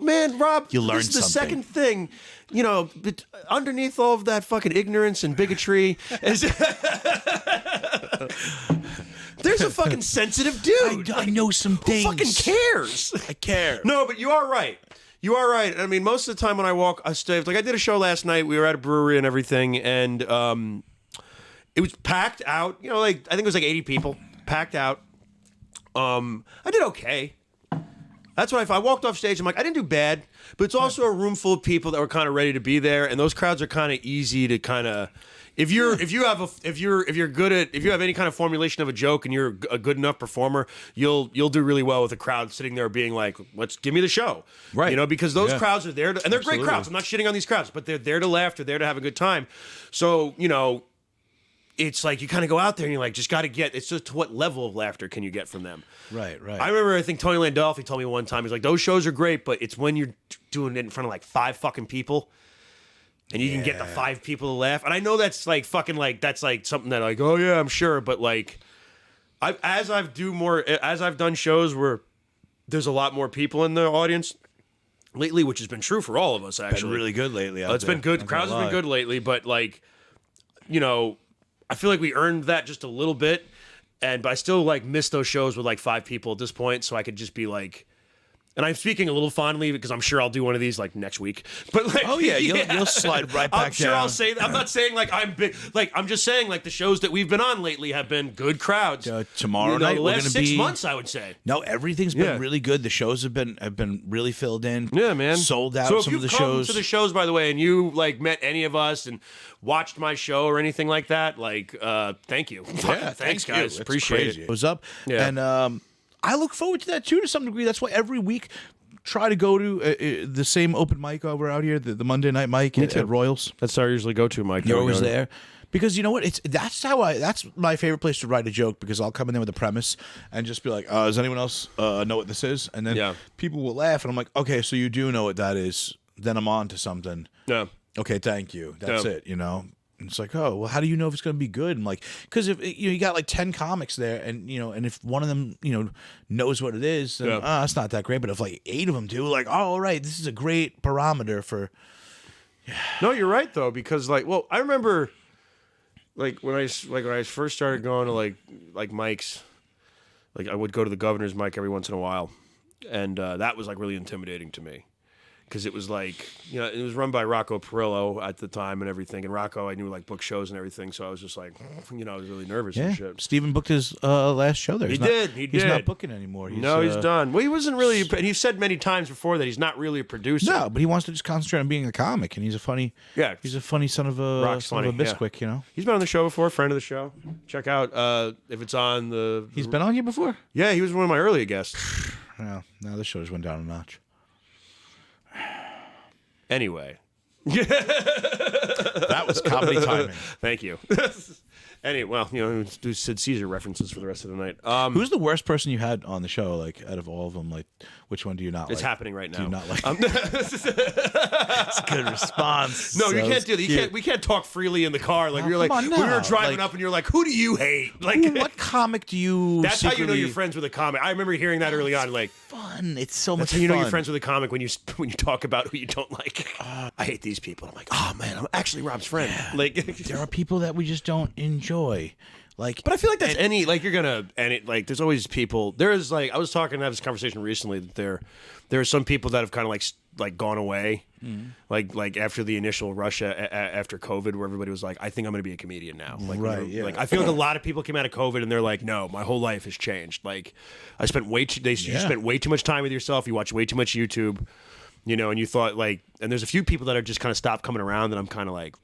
Man, Rob.
You learn
this is the
something.
second thing. But underneath all of that fucking ignorance and bigotry is there's a fucking sensitive dude.
I know some things.
Who fucking cares?
I care.
No, but you are right. You are right. I mean, most of the time when I walk, I stay. Like, I did a show last night. We were at a brewery and everything, and it was packed out. I think it was like 80 people, packed out. I did okay. That's what I walked off stage. I'm like, I didn't do bad, but it's also a room full of people that were kind of ready to be there, and those crowds are kind of easy to kind of. If you have any kind of formulation of a joke and you're a good enough performer, you'll do really well with a crowd sitting there being like, "Let's give me the show,"
right?
Because those crowds are there, and they're great crowds. I'm not shitting on these crowds, but they're there to laugh, they're there to have a good time. So it's like you kind of go out there and you're like, just got to get. It's just to what level of laughter can you get from them?
Right.
I remember, I think Tony Landolfi told me one time, he's like, those shows are great, but it's when you're doing it in front of like 5 fucking people. And you can get the 5 people to laugh. And I know that's like fucking like, that's like something that like, oh yeah, I'm sure. But like, as I've done shows where there's a lot more people in the audience lately, which has been true for all of us actually.
Been really good lately.
It's been good. Crowds have been good lately, but like, I feel like we earned that just a little bit. But I still like miss those shows with like 5 people at this point. So I could just be like, and I'm speaking a little fondly because I'm sure I'll do one of these like next week. But like,
oh yeah, you'll slide right back
I'm sure
down.
I'll say that. I'm not saying like I'm big. Like, I'm just saying like the shows that we've been on lately have been good crowds.
Tomorrow night
the
we're
last
gonna
6
be.
months, I would say.
No, everything's been really good. The shows have been really filled in.
Yeah, man.
Sold out.
So if
some of the
you've come
shows.
to the shows, by the way, and you like met any of us and watched my show or anything like that, like, thank you.
Yeah,
thanks,
you.
guys.
It's
Appreciate
crazy.
it.
It was up.
Yeah.
And I look forward to that too, to some degree. That's why every week try to go to the same open mic over out here, the Monday night mic at Royals.
That's our usually go to, Mike.
You're always there. Because you know what? That's my favorite place to write a joke, because I'll come in there with a premise and just be like, does anyone else know what this is? And then people will laugh, and I'm like, okay, so you do know what that is. Then I'm on to something.
Yeah.
Okay, thank you. That's it, And it's like, oh, well, how do you know if it's going to be good? And like, because if you got like 10 comics there, and and if one of them knows what it is, then it's not that great. But if like 8 of them do, like, oh, all right, this is a great barometer for.
No, you're right though, because like, well, I remember, like when I first started going to like mics, like I would go to the governor's mic every once in a while, and that was like really intimidating to me. Because it was like, it was run by Rocco Perillo at the time and everything. And Rocco, I knew like book shows and everything. So I was just like, I was really nervous and shit.
Steven booked his last show there.
He did.
He's not booking anymore.
He's done. Well, he wasn't really, and he's said many times before that he's not really a producer.
No, but he wants to just concentrate on being a comic. And he's a funny son of a Bisquick,
He's been on the show before, friend of the show. Check out if it's on the.
He's been on here before?
Yeah, he was one of my earlier guests.
No, this show just went down a notch.
Anyway.
That was comedy timing.
Thank you. Anyway, well, do Sid Caesar references for the rest of the night.
Who's the worst person you had on the show? Like, out of all of them, like, which one do you not like?
It's happening right now.
Do you not like? It's a good response.
No, you can't do that. We can't talk freely in the car. Like,
Oh,
you're like,
come on,
we were
no.
driving
Like-
up and you're like, who do you hate? Like,
What comic do you
that's how you know
secretly-
you're friends with a comic. I remember hearing that early on. Like,
Fun. It's so much
that's how you know
fun.
you're friends with a comic when you talk about who you don't like. I hate these people. I'm like, oh man, I'm actually Rob's friend. Like,
There are people that we just don't enjoy. Like,
but I feel like that's you're gonna and it like there's always people. There's like I was talking, I had this conversation recently that there are some people that have kind of like gone away, like after the initial rush after COVID, where everybody was like, I think I'm gonna be a comedian now. Like,
Right, yeah.
Like I feel like a lot of people came out of COVID and they're like, no, my whole life has changed. Like I spent you spent way too much time with yourself. You watch way too much YouTube, and you thought like, and there's a few people that are just kind of stopped coming around, and I'm kind of like.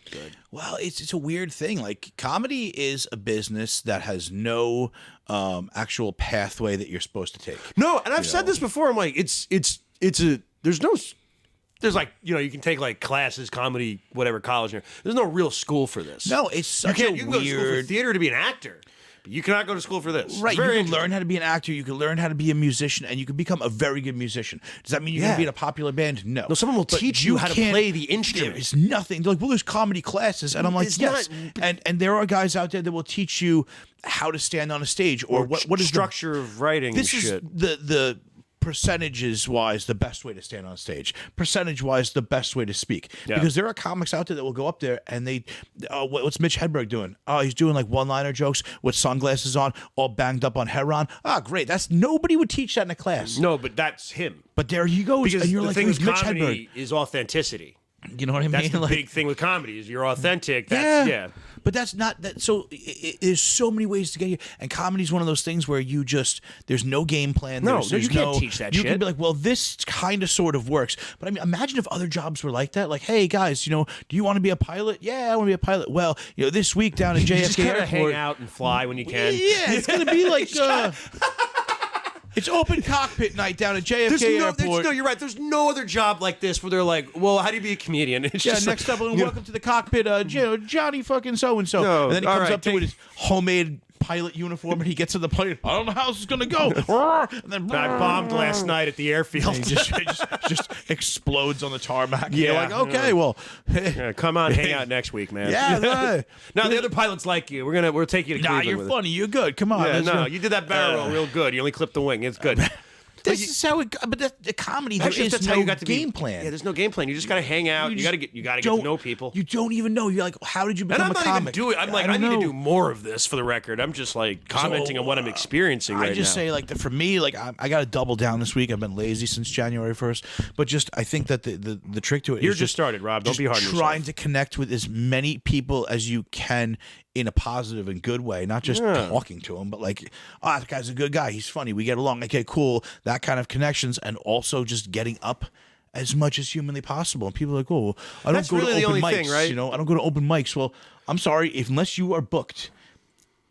Good.
Well, it's a weird thing. Like, comedy is a business that has no actual pathway that you're supposed to take.
No, and I've said this before. I'm like, it's there's like, you can take like classes, comedy, whatever, college. There's no real school for this.
No, it's such
you
a
can go to school for
weird.
theater to be an actor, but you cannot go to school for this.
Right,
It's
you
very
can
interesting.
learn how to be an actor. You can learn how to be a musician, and you can become a very good musician. Does that mean you're going
Yeah.
to be in a popular band? No.
No, someone will
But
teach you how to
can't-
play the instrument.
There's nothing. They're like, well, there's comedy classes, and I'm like,
It's
yes.
not-
And there are guys out there that will teach you how to stand on a stage or what is the
structure of writing
This
and
is
shit.
the percentages wise the best way to stand on stage, percentage wise the best way to speak,
Yeah.
because there are comics out there that will go up there and they what's Mitch Hedberg doing? Oh, he's doing like one-liner jokes with sunglasses on, all banged up on heroin. Great. That's nobody would teach that in a class.
No, but that's him.
But there he goes,
Because
and you're
the
like,
thing
who's
with
Mitch
comedy is authenticity.
You know what I mean?
That's the
Like,
big thing with comedy is you're authentic. That's yeah.
But that's not that. So there's so many ways to get here, and comedy is one of those things where you just there's no game plan.
No,
there's
you can't teach that
You
shit.
can be like, well, this kind of sort of works. But I mean, imagine if other jobs were like that. Like, hey guys, do you want to be a pilot? Yeah, I want to be a pilot. Well, this week down in
You just
JFK
kind of
Airport,
hang out and fly when you can.
yeah, it's gonna be like. It's open cockpit night down at JFK Airport.
You're right. There's no other job like this where they're like, well, how do you be a comedian? It's
Yeah,
just
next
like,
up, welcome to the cockpit, Johnny fucking so-and-so.
No,
And then he
all
comes
right,
up to with his homemade pilot uniform, and he gets in the plane. I don't know how this is going to go. And then
I bombed last night at the airfield.
He just explodes on the tarmac.
Yeah.
You're like, okay, well.
Yeah, come on, hang out next week, man.
Yeah, right.
No, the other pilots like you. We'll take you to
Nah,
Cleveland
you're
with
funny. You're good. Come on.
it. Yeah,
let's
no,
go.
you did that barrel roll real good. You only clipped the wing. It's good.
This is how it. But the comedy. There
Actually,
is
that's
no
how you got to
game
be,
plan.
Yeah, there's no game plan. You just got to hang out. You got to get to know people.
You don't even know. You're like, how did you
And
become
I'm
a
not
comic?
even doing. I'm like, I need to do more of this for the record. I'm just like commenting on what I'm experiencing right now.
I just say like for me, like I got to double down this week. I've been lazy since January 1st, but just I think that the trick to it
You're
is
just started, Rob. Don't
just
be hard on yourself.
trying to connect with as many people as you can in a positive and good way, not just talking to him, but like, that guy's a good guy. He's funny. We get along. Okay, cool. That kind of connections, and also just getting up as much as humanly possible. And people are like, oh, well, I don't
That's
go
really
to
the
open
only
mics.
thing, right?
I don't go to open mics. Well, I'm sorry, unless you are booked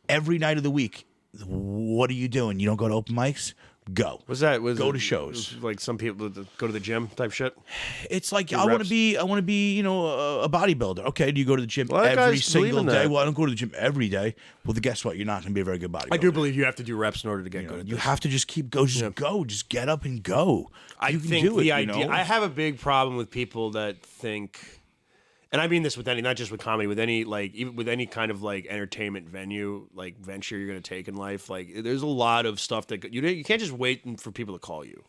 every night of the week, what are you doing? You don't go to open mics? Go. Go to shows.
Like some people that go to the gym type shit.
It's like
Do
I want
reps.
to be, a bodybuilder. Okay, do you go to the gym
lot of
every
guys believe
single
in
day?
that.
Well, I don't go to the gym every day. Well, then guess what? You're not going to be a very good bodybuilder.
I do believe you have to do reps in order to get good at
You
this.
have to just keep go. Just go. Just get up and go.
I
You can
think
do it,
the
you
idea.
know?
I have a big problem with people that think, and I mean this with any, not just with comedy, with any like even with any kind of like entertainment venue, like venture you're going to take in life. Like there's a lot of stuff that you can't just wait for people to call you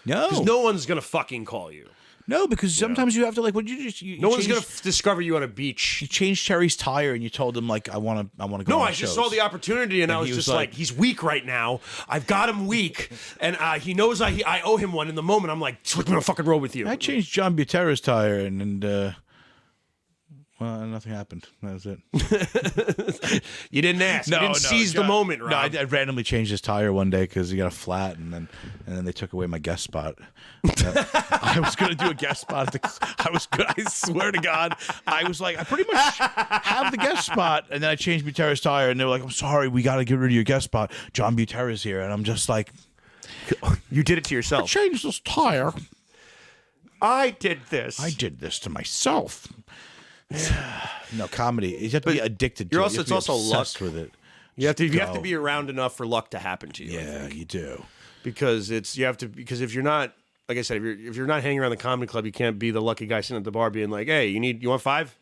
No,
because no one's going to fucking call you.
no, because sometimes you have to like. What you just?
No one's going to discover you on a beach.
You changed Cherry's tire and you told him like, I want to go.
No,
on
I just
shows.
saw the opportunity and I
And
was
he was
just like,
like-
he's weak right now. I've got him weak, and he knows I owe him one. In the moment, I'm like, we're gonna fucking roll with you.
I changed John Butera's tire and well, nothing happened. That was it.
You didn't ask. You didn't seize the moment, Rob.
No, I randomly changed his tire one day because he got a flat, and then they took away my guest spot. I was gonna do a guest spot. I swear to God, I was like, I pretty much have the guest spot, and then I changed Butera's tire, and they were like, I'm sorry, we got to get rid of your guest spot. John Butera's here, and I'm just like,
You did it to yourself.
change this tire.
I did this.
I did this to myself. No, comedy. You have to be addicted to
you're
it.
also-
You have
it's
to be
also luck.
obsessed with it.
You have to
Go.
be around enough for luck to happen to you. I
Yeah,
think.
you do.
Because if you're not, like I said, if you're not hanging around the comedy club, you can't be the lucky guy sitting at the bar being like, hey, you want 5?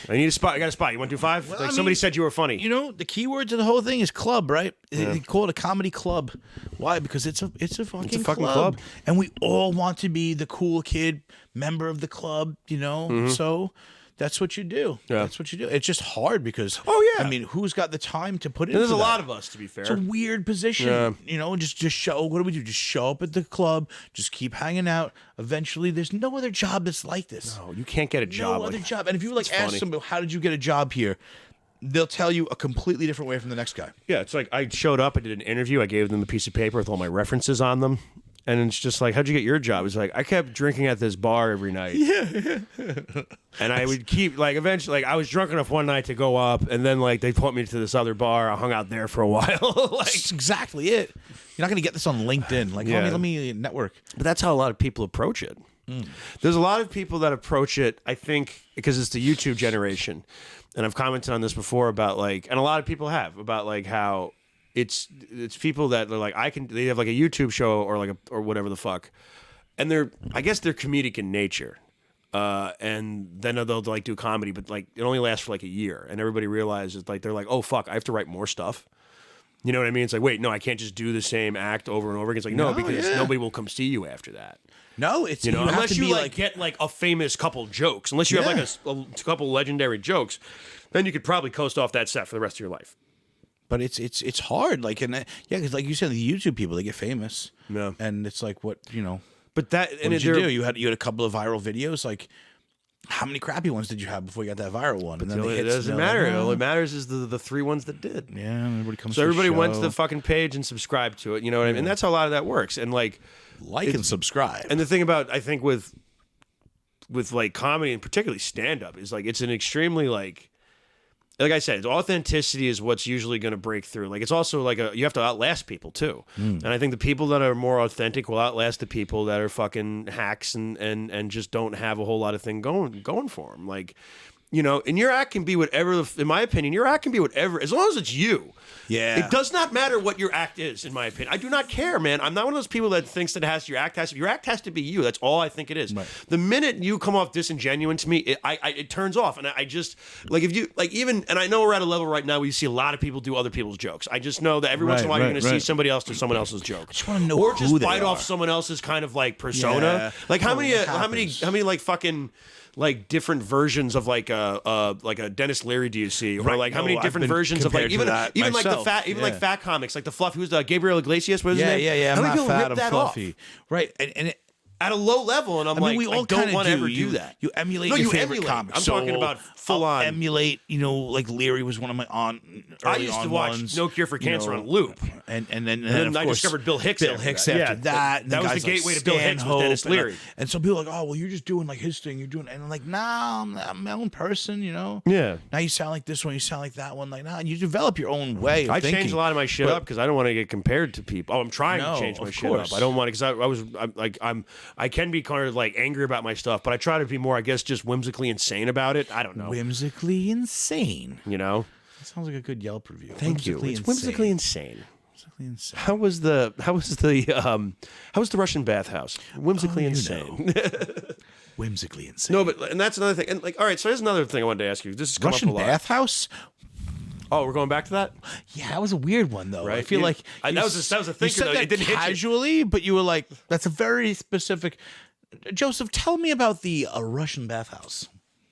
I need a spot. I got a spot. You want to do 5?
Well,
like
I
somebody
mean,
said you were funny.
You know, the key word to the whole thing is club, right? They call it a comedy club. Why? Because it's a fucking
club.
And we all want to be the cool kid member of the club, you know? So that's what you do.
Yeah.
That's what you do. It's just hard because,
Oh, yeah.
I mean, who's got the time to put in?
There's a lot of us, to be fair.
It's a weird position,
Yeah.
you know. Just show. What do we do? Just show up at the club. Just keep hanging out. Eventually, there's no other job that's like this.
No, you can't get a job.
No other
like
job. And if you like ask
funny.
somebody, how did you get a job here? They'll tell you a completely different way from the next guy.
Yeah, it's like I showed up, I did an interview, I gave them a piece of paper with all my references on them. And it's just like, how'd you get your job? It's like, I kept drinking at this bar every night. Yeah. And I would keep, like, eventually, like, I was drunk enough one night to go up, and then, like, they put me to this other bar. I hung out there for a while. Like,
That's exactly it. You're not going to get this on LinkedIn. Like,
Yeah.
let me network.
but that's how a lot of people approach it. There's a lot of people that approach it, I think, because it's the YouTube generation. And I've commented on this before about, like, and a lot of people have, about, like, how it's people that are like, they have like a YouTube show or like or whatever the fuck, and I guess they're comedic in nature, and then they'll like do comedy, but like it only lasts for like a year, and everybody realizes like they're like, oh fuck, I have to write more stuff. You know what I mean? It's like, wait, no, I can't just do the same act over and over again. It's like, no, because nobody will come see you after that.
No, it's
You know,
have
unless
to
you
be
like get like a famous couple jokes, unless you have like a couple legendary jokes, then you could probably coast off that set for the rest of your life.
But it's hard. Like, and because like you said, the YouTube people, they get famous.
Yeah.
And it's like, what, you know,
But that
what did you do? You had a couple of viral videos. Like, how many crappy ones did you have before you got that viral one? And then
it doesn't matter. All that matters is the 3 ones that did.
Yeah, everybody comes.
So
to
everybody
the
went to
show.
the fucking page and subscribed to it. You know what I mean? And that's how a lot of that works. And like,
like and subscribe.
and the thing about I think with like comedy and particularly stand up is like it's an extremely like I said, authenticity is what's usually going to break through. Like it's also like you have to outlast people too. And I think the people that are more authentic will outlast the people that are fucking hacks and just don't have a whole lot of thing going for them. Like, you know, and your act can be whatever. In my opinion, your act can be whatever as long as it's you.
Yeah.
It does not matter what your act is, in my opinion. I do not care, man. I'm not one of those people that thinks that your act has to be you. That's all I think it is.
Right.
The minute you come off disingenuous to me, it turns off. And I just like if you like even and I know we're at a level right now where you see a lot of people do other people's jokes. I just know that every once in a while you're going to see somebody else do someone else's joke. I
just wanna know
or
who
just
they
bite off
are.
someone else's kind of like persona.
Yeah.
Like how many
happens.
like fucking like different versions of like a Dennis Leary do you see, or
Right.
like how
No,
many
I've
different
been
versions of like
compared to
even
that
like the
myself.
fat like
Yeah.
fat comics like the fluff who's the Gabriel Iglesias was his name?
Yeah.
How
I'm
many
not
people
fat.
rip
I'm
that
fluffy.
off
Right. And
at a low level, and I'm like,
we all
I don't
kind
want
of
to ever
you,
do that.
You emulate
No,
your
you
favorite
emulate.
comics.
I'm
So
talking about full
I'll
on.
emulate. You know, like Leary was one of my
I used to watch
ones,
No Cure for
you
Cancer
know,
on loop.
and then
then
of
I
course,
discovered Bill Hicks
Bill
after
Hicks
that.
after
Yeah,
that. and
that was
guys
the gateway
like
to Bill Hicks was Dennis
Stanhope,
Leary.
And some people are like, oh well, you're just doing like his thing. You're doing, and I'm like, nah, I'm my own person. You know.
Yeah.
Now you sound like this one. You sound like that one. Like nah, you develop your own way. Of
I
thinking.
changed a lot of my shit
But-
up because I don't want to get compared to people. Oh, I'm trying
No,
to change my
of
shit
course.
up. I don't want to I can be kind of like angry about my stuff, but I try to be more, I guess, just whimsically insane about it. I don't know.
Whimsically insane.
You know?
That sounds like a good Yelp review.
Thank you. It's whimsically insane.
Whimsically insane.
How was the Russian bathhouse? Whimsically insane.
Whimsically insane.
No, but and that's another thing. And like, all right, so here's another thing I wanted to ask you. This has come
Russian
up a lot.
bathhouse?
Oh, we're going back to that?
Yeah, that was a weird one though. I
Right.
feel
You-
like
that was a
you
thinker,
said
though.
that
It didn't hit you.
casually, but you were like, "That's a very specific." Joseph, tell me about the Russian bathhouse.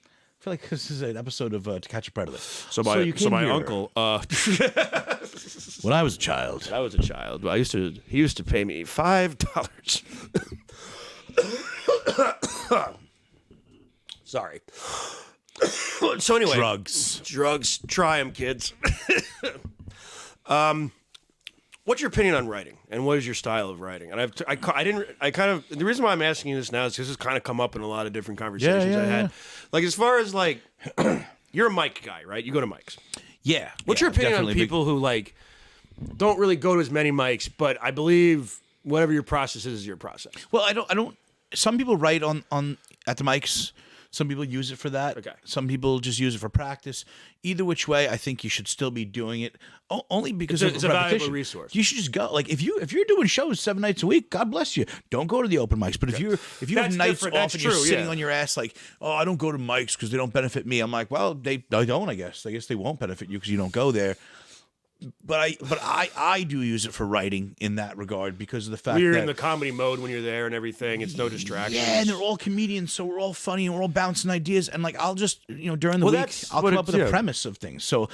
I feel like this is an episode of To Catch a Predator.
So my
you came here.
uncle,
when I was a child,
I was a child. He used to pay me $5. Sorry. So anyway, drugs, try them, kids. What's your opinion on writing, and what is your style of writing? And the reason why I'm asking you this now is because this has kind of come up in a lot of different conversations I had.
Yeah.
Like as far as like, you're a mic guy, right? You go to mics.
yeah.
What's your opinion on
definitely
people who like don't really go to as many mics, but I believe whatever your process is your process.
Well, I don't. Some people write on at the mics. Some people use it for that.
Okay.
Some people just use it for practice. Either which way, I think you should still be doing it. Only because
It's a valuable
repetition.
resource.
You should just go. Like if you're doing shows 7 nights a week, God bless you. Don't go to the open mics. But if you have
That's
nights
different.
off
That's
and you're
true,
sitting
yeah.
on your ass like, oh, I don't go to mics because they don't benefit me. I'm like, well, they don't. I guess they won't benefit you because you don't go there. But I do use it for writing in that regard because of the fact
You're
that
in the comedy mode when you're there and everything. It's no distraction.
yeah, and they're all comedians, so we're all funny and we're all bouncing ideas. And like, I'll just during the week,
that's
I'll
what
come up with
it's-
a premise of things. So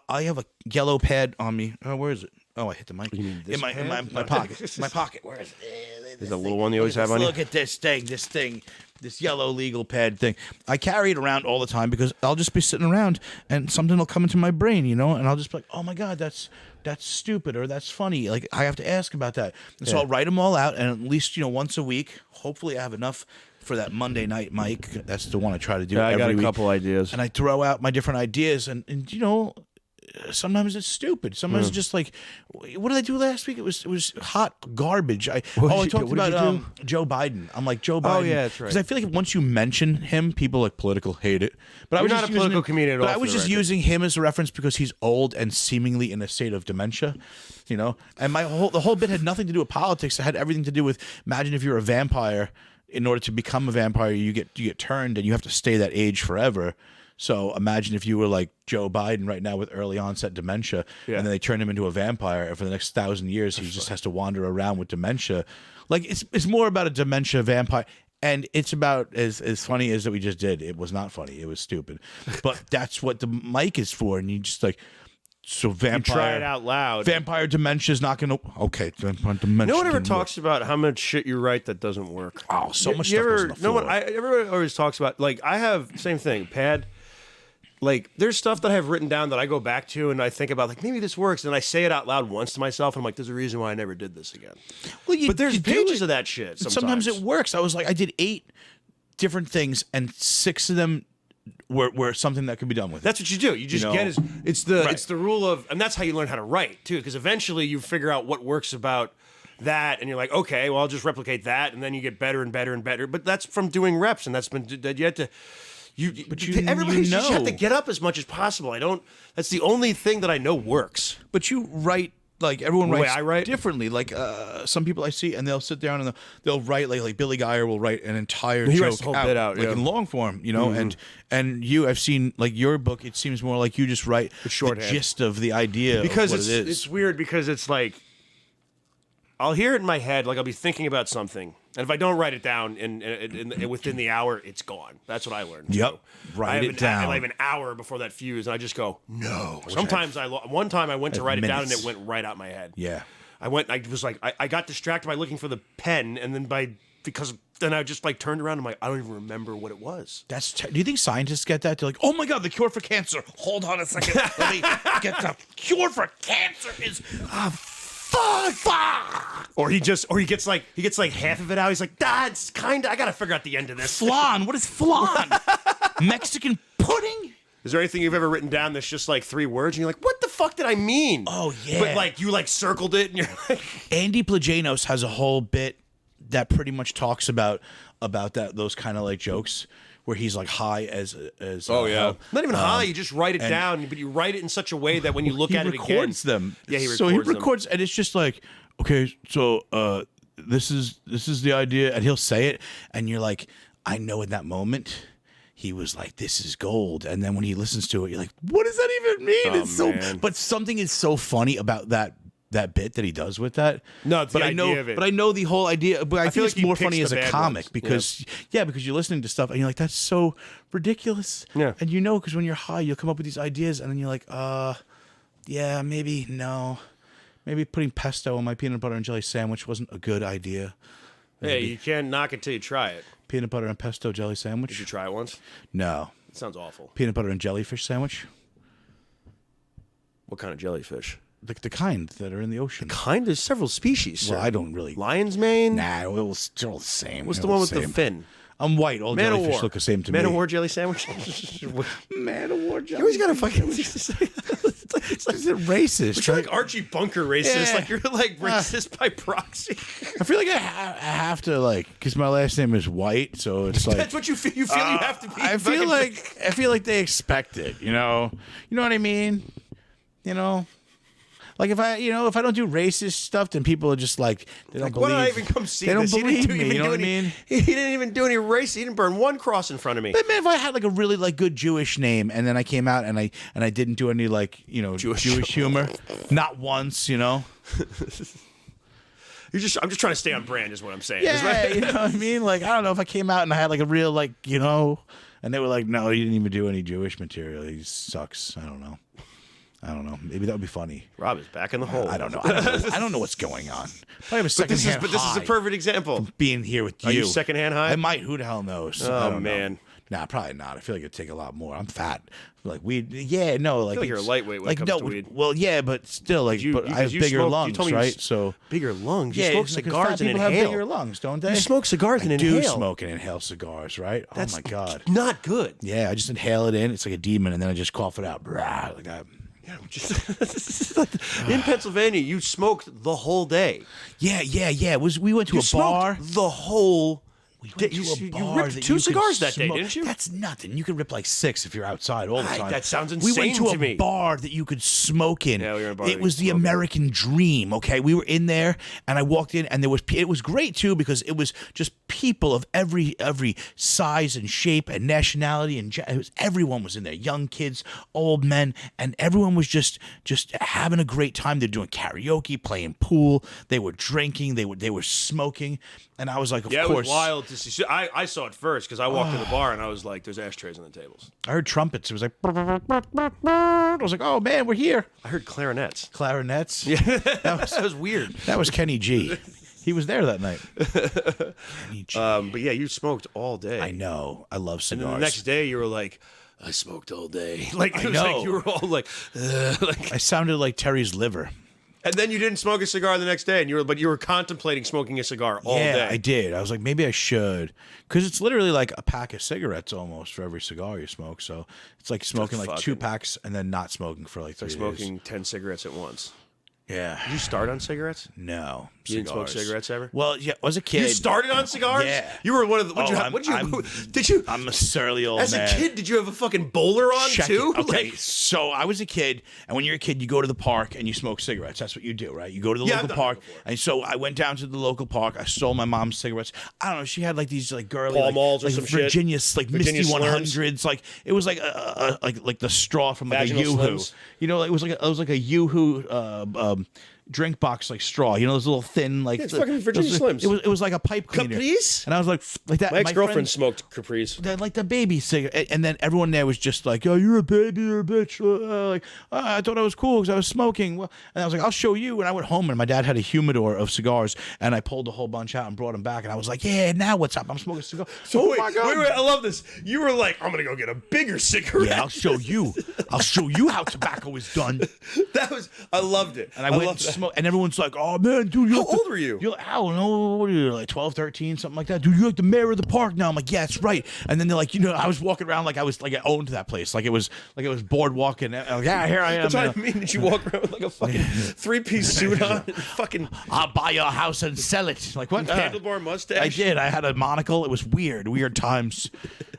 I have a yellow pad on me. Oh, where is it? Oh, I hit the mic.
mean this
in my pocket. My pocket. Where is it?
Is that little one you always have on you?
Look at this thing. This yellow legal pad thing. I carry it around all the time because I'll just be sitting around and something will come into my brain, and I'll just be like, oh my God, that's stupid or that's funny. Like I have to ask about that. And so I'll write them all out, and at least, once a week, hopefully I have enough for that Monday night mic. That's the one I try to do every
I got a
week.
couple ideas.
And I throw out my different ideas, and sometimes it's stupid. Sometimes it's just like, what did I do last week? It was hot garbage. I talked about Joe Biden. I'm like, Joe Biden.
Oh, yeah, that's right.
Because I feel like once you mention him, people like political hate it. But I was
You're
just
not a political
using him-
comedian at
But
all,
I was
for the
just
record.
using him as a reference because he's old and seemingly in a state of dementia. And the whole bit had nothing to do with politics. It had everything to do with, imagine if you're a vampire. In order to become a vampire, you get turned, and you have to stay that age forever. So imagine if you were like Joe Biden right now with early onset dementia, and then they turn him into a vampire, and for the next 1,000 years he just has to wander around with dementia. Like it's more about a dementia vampire, and it's about as funny as that we just did. It was not funny. It was stupid, but that's what the mic is for. And you just like. So vampire.
Try it out loud.
Vampire dementia is not going to. Okay, vampire dementia.
No one ever
didn't work.
talks about how much shit you write that doesn't work.
Oh, so much
You
stuff goes on
ever,
the
no one.
floor.
Everyone always talks about. Like I have same thing. Pad. Like there's stuff that I have written down that I go back to and I think about like maybe this works and I say it out loud once to myself and I'm like there's a reason why I never did this again.
Well,
But there's
you do
pages
it.
of that shit.
Sometimes it works. I was like, I did 8 different things, and 6 of them were something that could be done with.
That's what you do. You just
know?
get it's the
Right.
it's the rule of, and that's how you learn how to write too. Because eventually you figure out what works about that, and you're like, okay, well I'll just replicate that, and then you get better and better and better. But that's from doing reps, and that's been that you have to. Everybody just have to get up as much as possible. That's the only thing that I know works.
But you write like everyone
The way
writes
I write?
differently. Like some people I see, and they'll sit down and they'll write like Billy Geyer will write an entire
He
joke
writes the whole bit out,
like
yeah.
in long form, and I've seen like your book. It seems more like you just write the
shorthand.
gist of the idea
Because
of what it is.
it's weird because it's like I'll hear it in my head, like I'll be thinking about something, and if I don't write it down in within the hour, it's gone. That's what I learned.
Yep.
So
Write
I have
it down.
I have an hour before that fuse, and I just go no. Sometimes one time I went to write it down, and
minutes.
it went right out my head.
Yeah.
I was like I got distracted by looking for the pen, and then because then I just like turned around and I'm like I don't even remember what it was.
Do you think scientists get that? They're like, oh my God, the cure for cancer. Hold on a second. Let me get the cure for cancer is fuck.
Or he gets like half of it out. He's like, it's kind of I gotta figure out the end of this.
Flan. What is flan? Mexican pudding?
Is there anything you've ever written down that's just like 3 words and you're like, what the fuck did I mean?
Oh, yeah.
But like you like circled it and you're like,
Andy Plagianos has a whole bit that pretty much talks about those kind of like jokes where he's like high as
not even high. You just write it down, but you write it in such a way that when you look
he
at it again,
records them.
Yeah, he records
so he
them.
records, and it's just like, okay, so this is the idea, and he'll say it, and you're like, I know in that moment. He was like, "This is gold," and then when he listens to it, you're like, "What does that even mean?"
Oh,
It's so,
man.
but something is so funny about that bit that he does with that.
No, it's
but
the
I know,
idea of it.
but I know the whole idea. But I
feel
feel
like
it's
he
more
picks
funny
the
as a
bad
comic
ones.
because because you're listening to stuff and you're like, "That's so ridiculous."
Yeah.
and because when you're high, you'll come up with these ideas, and then you're like, yeah, maybe no." Maybe putting pesto on my peanut butter and jelly sandwich wasn't a good idea.
hey, you can't knock it till you try it.
Peanut butter and pesto jelly
Did you
sandwich?
try it once?
No.
It sounds awful.
Peanut butter and jellyfish sandwich?
What kind of jellyfish?
The kind that are in the ocean.
There's several species. Sir.
Well, I don't really.
Lion's mane.
Nah, it was still the same.
What's
It
the
was
one with the
same.
fin?
I'm white. All
Man of
jellyfish
War.
look the same to
Man
me.
of War jelly sandwich.
Man of War jellyfish.
You always gotta fucking.
It's like racist.
You're like Archie Bunker racist.
Yeah.
Like you're like racist by proxy.
I feel like I have to because my last name is White, so it's like
That's what you feel. You feel you have to be.
I feel like they expect it. You know what I mean. You know. Like if I don't do racist stuff, then people are just like they don't believe.
Why did I even come see
they
this?
don't believe me.
Even
You know
do
what I
any-
mean?
He didn't even do any race. He didn't burn one cross in front of me.
But man, if I had like a really like good Jewish name, and then I came out and I didn't do any like Jewish humor, not once,
I'm just trying to stay on brand, is what I'm saying.
Yeah, you know what I mean? Like I don't know if I came out and I had like a real like and they were like, no, you didn't even do any Jewish material. He sucks. I don't know. Maybe that would be funny.
Rob is back in the hole.
I don't know. I don't know what's going on. I have a secondhand
But this is a perfect example.
being here with you.
Are you secondhand high?
I might. Who the hell knows? I
Oh
don't
man.
know. Nah, probably not. I feel like it'd take a lot more. I'm fat. Like weed. Yeah, no. Like
I feel like you're a lightweight when it comes to weed.
Well, yeah, but still, like, but I have bigger lungs, right? So
bigger lungs. You
yeah,
smoke
because
cigars
fat
and
people
inhale.
have bigger lungs, don't they?
You smoke cigars and
I
inhale.
do smoke and inhale cigars, right?
That's
oh my god.
not good.
Yeah, I just inhale it in. It's like a demon, and then I just cough it out. Brah, like that.
In Pennsylvania, you smoked the whole day.
Yeah. We went to
You
a bar.
smoked the whole.
We went to a
you
bar
ripped
that
two
you could
cigars that day,
smoke.
didn't you?
That's nothing. You could rip like 6 if you're outside all the time.
That sounds
We went
insane
to
to
a
me.
bar that you could smoke in.
Yeah, we were in a bar that
It
you
was
could
the
smoke in.
American dream. Okay, we were in there, and I walked in, and it was great too because it was just people of every size and shape and nationality, and everyone was in there. Young kids, old men, and everyone was just having a great time. They're doing karaoke, playing pool. They were drinking. They were smoking, and I was like, of
Yeah,
course.
it was wild to see. I saw it first because I walked in the bar and I was like, "There's ashtrays on the tables."
I heard trumpets. It was like, I was like, oh man, we're here.
I heard clarinets.
Clarinets. Yeah,
That was weird.
that was Kenny G. He was there that night. Kenny G.
But yeah, you smoked all day.
I know. I love
And then
cigars.
the next day, you were like, "I smoked all day." Like it
I
was
know.
like you were all like,
I sounded like Terry's liver.
and then you didn't smoke a cigar the next day, and you were contemplating smoking a cigar all
Yeah,
day.
I did. I was like, maybe I should, because it's literally like a pack of cigarettes almost for every cigar you smoke. So it's like smoking like 2 packs and then not smoking for like 3 days.
Smoking 10 cigarettes at once.
Yeah.
Did you start on cigarettes?
No.
You didn't smoke
cigars.
cigarettes ever?
Well, yeah, as a kid.
You started on cigars?
Yeah.
You were one of the. Did you?
I'm a surly old
As
man.
a kid, did you have a fucking bowler on
Check
too?
it. Okay,
Like,
so I was a kid, and when you're a kid, you go to the park and you smoke cigarettes. That's what you do, right? You go to the
Yeah, I've
local
done
park,
that before.
and so I went down to the local park. I stole my mom's cigarettes. I don't know. She had like these like girly
Pall
like,
Malls or
like
some shit?
Virginia, like
Virginia
Misty
Slims?
100s. Like it was like like the straw from like
Vaginal
a Yoo-hoo.
Slims?
You know, it was like a Yoo-hoo drink box like straw. You know those little thin like
it's fucking Virginia Slims.
It was like a pipe cleaner.
Caprice?
And I was like that.
my ex-girlfriend
friends-
smoked Caprice.
like the baby cigarette, and then everyone there was just like, "Oh, you're a baby, you're a bitch." I thought I was cool because I was smoking. Well, and I was like, "I'll show you." And I went home, and my dad had a humidor of cigars, and I pulled a whole bunch out and brought them back. And I was like, "Yeah, now what's up? I'm smoking a cigar."
Oh my God. Wait, I love this. You were like, I'm going to go get a bigger cigarette.
Yeah, I'll show you. I'll show you how tobacco is done.
I loved it.
And I went and smoked, and everyone's like, "Oh man, dude,
How old were you?
You're like, I don't know, what are you, like 12, 13, something like that? Dude, you're like the mayor of the park now." I'm like, "Yeah, that's right." And then they're like, I was walking around like I was like I owned that place, like it was boardwalk, and I'm like, "Yeah, here I am."
That's what I mean. Did you walk around with like a fucking 3-piece suit on and fucking
I'll buy your house and sell it. Like what?
handlebar mustache?
I did. I had a monocle. It was weird times.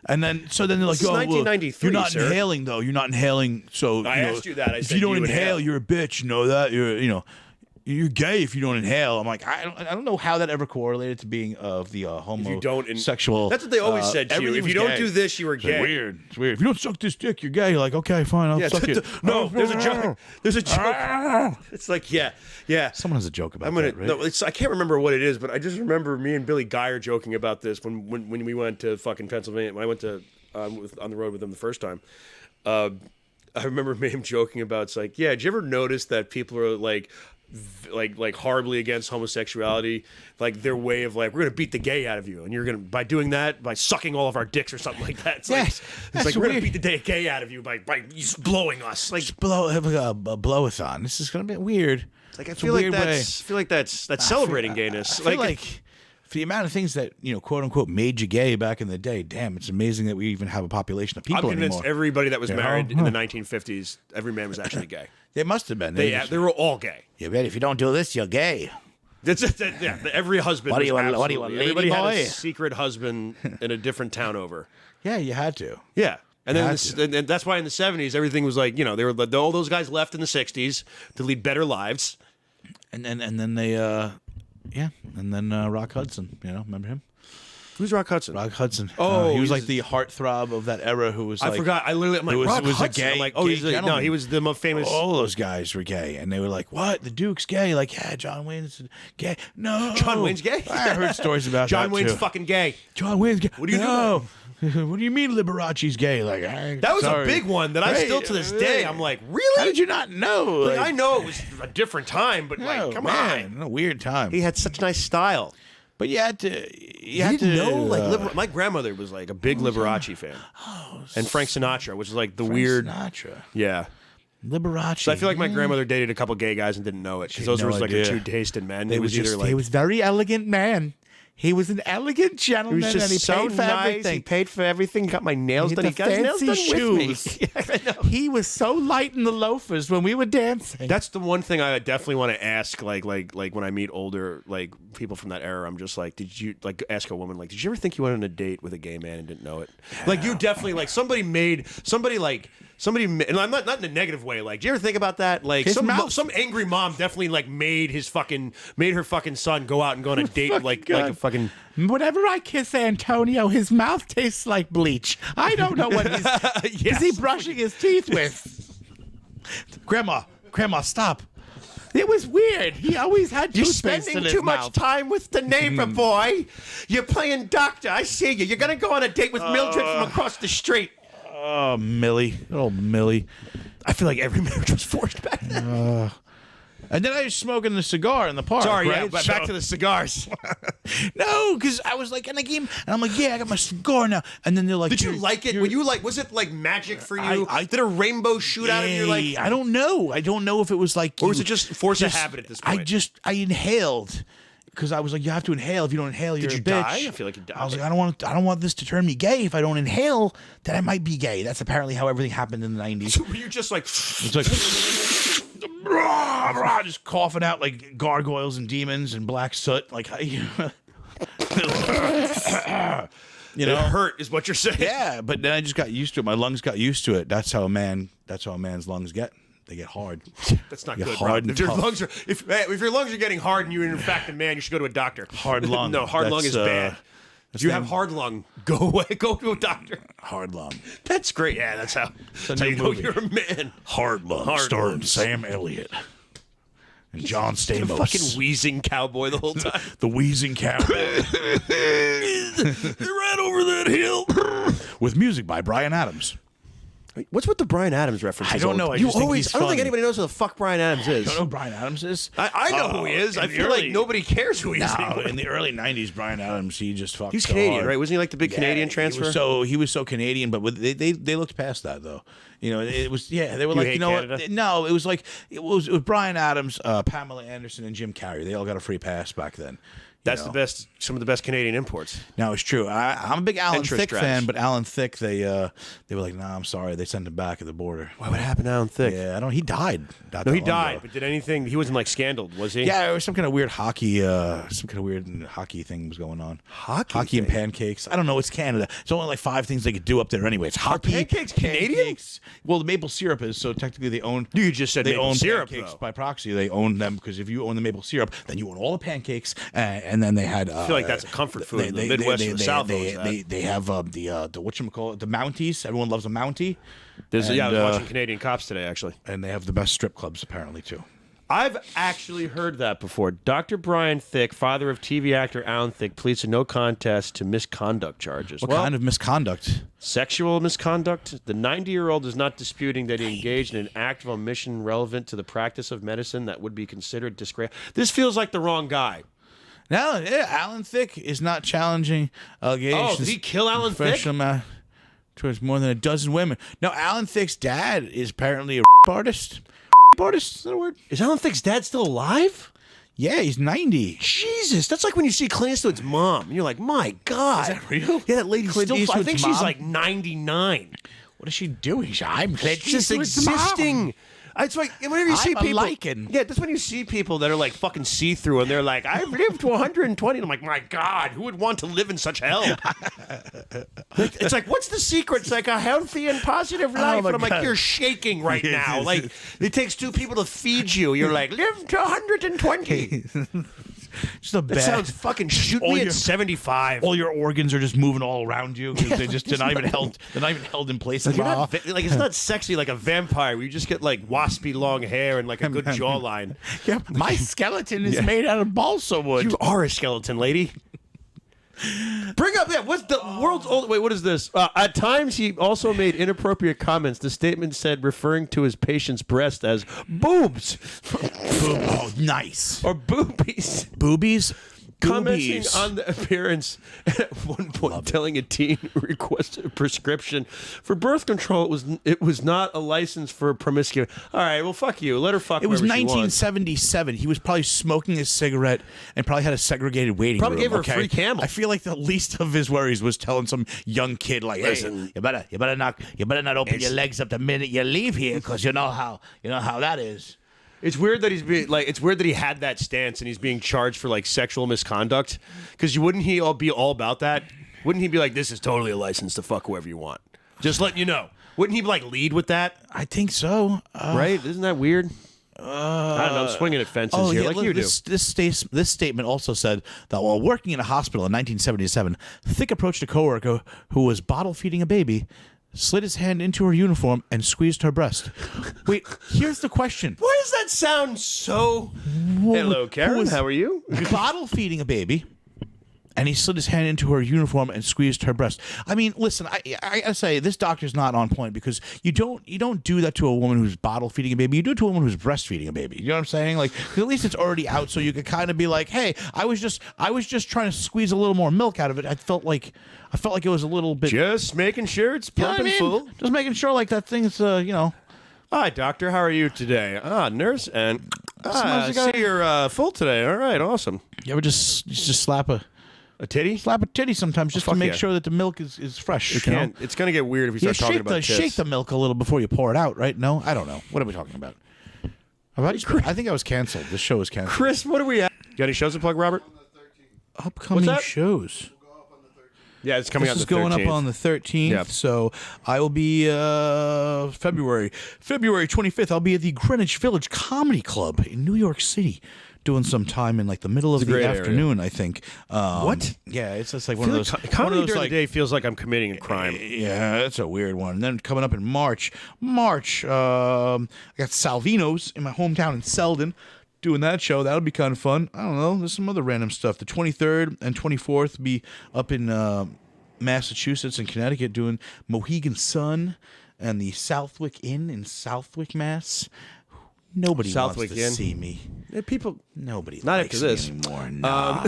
And then they're like,
This is
"Oh, well,
1993,
you're not
sir."
inhaling though. You're not inhaling. So
I asked you that. I
if
said
you don't
you
inhale,
inhale.
you're a bitch. You know that. You're gay if you don't inhale." I'm like, I don't know how that ever correlated to being of the homosexual.
That's what they always said to you.
everything
If
was
you don't
gay.
do this, you were
It's
gay.
weird. It's weird. If you don't suck this dick, you're gay. You're like, okay, fine, I'll suck it.
No, there's a joke. There's a joke. It's like, yeah.
Someone has a joke about
I'm gonna
that, right?
no. I can't remember what it is, but I just remember me and Billy Geyer joking about this when we went to fucking Pennsylvania. When I went to on the road with them the first time. I remember him joking about, it's like, yeah, did you ever notice that people are like horribly against homosexuality, like their way of like, we're gonna beat the gay out of you, and you're gonna, by doing that, by sucking all of our dicks or something like that. It's
Yes,
like,
that's
we're gonna
weird.
beat the gay out of you by just blowing us. Like,
have a blow-a-thon. This is gonna be weird.
like I
It's a
feel like
weird
that's celebrating gayness.
I feel like for the amount of things that, quote unquote, made you gay back in the day. Damn, it's amazing that we even have a population of people
I'm convinced
anymore.
everybody that was married in the 1950s, every man was actually gay.
They must have been.
They were all gay.
You bet if you don't do this, you're gay.
That's it. Yeah, every husband.
What are you,
was
a lady
everybody had
boy?
a secret husband in a different town over.
Yeah, you had to.
Yeah. And then and that's why in the 70s, everything was like, they were all those guys left in the 60s to lead better lives.
And then they, and then Rock Hudson, remember him?
Who's Rock Hudson?
Rock Hudson.
Oh,
he was like the heartthrob of that era who was
I forgot. I'm like, Rock
was
Hudson.
a gay,
I'm like,
gay
no,
gentleman.
he was the most famous.
All those guys were gay, and they were like, "What? The Duke's gay?" Like, yeah, John Wayne's gay. No,
John Wayne's gay?
I heard stories about
John
that
Wayne's
too.
fucking gay.
John Wayne's gay.
What do you
no. What do you mean Liberace's gay? Like,
that was a big one that I still to this day. I'm like, really?
How did you not know?
Like, I know it was a different time, but come on.
a weird time.
He had such nice style.
But you had to. You
I
had
didn't
to
know. My grandmother was like a big Liberace fan, and Frank Sinatra, which is like the
Frank
weird.
Sinatra.
Yeah.
Liberace.
So I feel like my grandmother dated a couple gay guys and didn't know it because those
no
were like
idea.
her true taste in men.
He was
either like
he was very elegant man. He was an elegant gentleman,
He was just
and he
so
paid for
nice.
everything.
He paid for everything. Got my nails done. He got his nails done
shoes.
with me. Yeah, I know.
He was so light in the loafers when we were dancing.
That's the one thing I definitely want to ask. Like when I meet older people from that era, I'm just like, did you ask a woman did you ever think you went on a date with a gay man and didn't know it? Like you definitely somebody, and I'm not in a negative way. Like, do you ever think about that? Like some angry mom definitely made her fucking son go out and go on a date like a fucking.
Whenever I kiss Antonio, his mouth tastes like bleach. I don't know what he's is he brushing his teeth with. Grandma, stop. It was weird. He always had
You're
toothpaste
spending
in his
too
mouth.
much time with the neighbor boy. You're playing doctor. I see you. You're gonna go on a date with Mildred from across the street.
Oh, Millie. Oh, Millie.
I feel like every marriage was forced back then.
And then I was smoking the cigar in the park.
Sorry,
right?
yeah, but back to the cigars.
No, because I was in a game, and I'm like, yeah, I got my cigar now. And then they're like,
Did you like it? Was it like magic for you? Did a rainbow shoot out of your
I don't know. I don't know if it was like.
Or was it just force of habit at this point?
I inhaled. Because I was like, you have to inhale. If you don't inhale, you're a bitch.
Did you die? I feel like you died.
I was like, I don't want this to turn me gay. If I don't inhale, then I might be gay. That's apparently how everything happened in the 90s.
So were you just like...
It's like... just coughing out like gargoyles and demons and black soot. Like...
It hurt is what you're saying.
Yeah, but then I just got used to it. My lungs got used to it. That's how a man's lungs get. They get hard.
That's not
Get
good,
hard
Rob.
and
If your
tough.
lungs are if your lungs are getting hard and you're in fact a man, you should go to a doctor.
Hard lung.
No, hard lung
That's,
is bad. If you have hard lung, go away. Go to a doctor.
Hard lung.
That's great. Yeah, that's how you know
movie.
you're a man.
Hard lung.
Hard
starring
lungs.
Sam Elliott and John
The
Stamos.
fucking wheezing cowboy the whole time.
The wheezing cowboy.
They ran over that hill.
With music by Bryan Adams.
What's with the Bryan Adams references?
I don't know. I
You
just think
always.
he's
I don't think
funny.
anybody knows who the fuck Bryan Adams is.
You don't know who Bryan Adams is?
I know who he is. I
in the
feel
early-
like nobody cares who he is.
No,
anymore.
in the early '90s, Bryan Adams, he just fucked.
He's
so
Canadian,
hard.
right? Wasn't he like the big Canadian transfer?
He was so Canadian, but they looked past that though. It was they were like,
hate
you know
Canada?
what? No, it was like it was Bryan Adams, Pamela Anderson, and Jim Carrey. They all got a free pass back then.
That's the best. Some of the best Canadian imports.
No, it's true. I'm a big Alan
And Trish
Thicke
Stratus.
fan, but Alan Thicke, they were like, nah, I'm sorry. They sent him back at the border.
What happened to Alan Thicke?
Yeah, I don't. He died. not
No,
that
he
long
died.
ago.
But did anything? He wasn't like scandaled, was he?
Yeah, there was some kind of weird hockey, hockey thing was going on.
Hockey
and
thing?
pancakes. I don't know. It's Canada. It's only like 5 things they could do up there anyway. It's hockey.
pancakes Canadian?
pancakes. Well, the maple syrup is, so technically they own.
You just said
they
maple
own
syrup,
pancakes
though.
by proxy. They own them because if you own the maple syrup, then you own all the pancakes. And then they had.
I feel like that's a comfort food in the Midwest and the South. owns that.
They have the whatchamacallit, the Mounties. Everyone loves a Mountie.
I was
and,
watching Canadian Cops today, actually.
And they have the best strip clubs apparently too.
I've actually heard that before. Dr. Brian Thicke, father of TV actor Alan Thicke, pleads to no contest to misconduct charges.
What kind of misconduct?
Sexual misconduct? The 90-year-old is not disputing that he engaged in an act of omission relevant to the practice of medicine that would be considered disgraceful. This feels like the wrong guy.
No, yeah, Alan Thicke is not challenging allegations.
Oh, did he kill Alan Thicke?
Towards more than a dozen women. No, Alan Thicke's dad is apparently a artist. Artist, is that a word?
Is Alan Thicke's dad still alive?
Yeah, he's 90.
Jesus, that's like when you see Clint Eastwood's mom, and you're like, my God.
Is that real?
Yeah, that lady's
Clint
still, I
Eastwood's
think she's
mom?
like 99.
What is she doing? I'm Clint
Just
Eastwood's mom.
existing. It's like whenever you see
I'm a
people,
lichen.
yeah, that's when you see people that are like fucking see-through, and they're like, "I've lived to 120." And I'm like, "My God, who would want to live in such hell?" It's like, what's the secret? It's like a healthy and positive life.
my
And I'm like,
God.
you're shaking right now. Like it takes two people to feed you. You're like, live to 120.
Just a
That
bad.
sounds fucking shoot
all
me
your-
at 75.
All your organs are just moving all around you because they're not even held. They're not even held in place.
You're not like it's not sexy like a vampire where you just get like waspy long hair and like a good jawline.
Yeah, my skeleton is made out of balsa wood.
You are a skeleton, lady. Bring up that. What's the world's old? Wait, what is this? At times, he also made inappropriate comments. The statement said, referring to his patient's breast as boobs
Oh, nice.
or boobies.
Boobies.
Commenting
Boobies.
on the appearance at one point, telling a teen who requested a prescription for birth control. It was not a license for promiscuity. All right, well, fuck you. Let her fuck.
It was
whoever she wants.
1977. He was probably smoking a cigarette and probably had a segregated waiting
Probably
room.
gave her a free Camel.
I feel like the least of his worries was telling some young kid like, "Hey,
Listen.
you better not open your legs up the minute you leave here because you know how that is."
It's weird that he's being like. It's weird that he had that stance and he's being charged for like sexual misconduct. Because wouldn't he all be all about that? Wouldn't he be like, "This is totally a license to fuck whoever you want"? Just letting you know. Wouldn't he like lead with that?
I think so.
Right? Isn't that weird? I don't know. I'm swinging at fences here, like you do.
This statement also said that while working in a hospital in 1977, Thicke approached a coworker who was bottle feeding a baby, slid his hand into her uniform, and squeezed her breast. Wait, here's the question.
Why does that sound so? Hello, Karen. How are you?
Bottle feeding a baby, and he slid his hand into her uniform and squeezed her breast. I mean, listen, I gotta say, this doctor's not on point because you don't do that to a woman who's bottle feeding a baby. You do it to a woman who's breastfeeding a baby. You know what I'm saying? Like, at least it's already out, so you could kind of be like, hey, I was just trying to squeeze a little more milk out of it. I felt like it was a little bit.
Just making sure it's
You know
plump
what I
and
mean?
full.
Just making sure like that thing's
Hi, doctor. How are you today? Nurse, and
Smells
I
like a-
see you're full today. All right, awesome.
You ever just slap a
titty?
titty sometimes just to
fuck
make
yeah.
sure that the milk is fresh.
It
you know?
can't. It's gonna get weird if you
Yeah,
start talking about tits.
shake the milk a little before you pour it out, right? No, I don't know. What are we talking about? I think I was canceled. This show was canceled.
Chris, what are we at? You got any shows to plug, Robert?
Upcoming
What's that?
shows.
Yeah, it's coming
This
out
is
the 13th.
going up on the 13th,
Yep.
so I will be February 25th. I'll be at the Greenwich Village Comedy Club in New York City, doing some time in like the middle of
a
the
great area.
afternoon. I think.
What?
Yeah, it's just like
I
one
feel
of those.
like comedy
one of those,
during
like,
the day feels like I'm committing a crime.
Yeah, that's a weird one. And then coming up in March, I got Salvino's in my hometown in Selden, doing that show. That'll be kind of fun. I don't know. There's some other random stuff. The 23rd and 24th be up in Massachusetts and Connecticut doing Mohegan Sun and the Southwick Inn in Southwick, Mass. Nobody
Southwick
wants to
Inn?
see me.
Yeah, people.
Nobody
Not
likes
after this.
me anymore. Nah.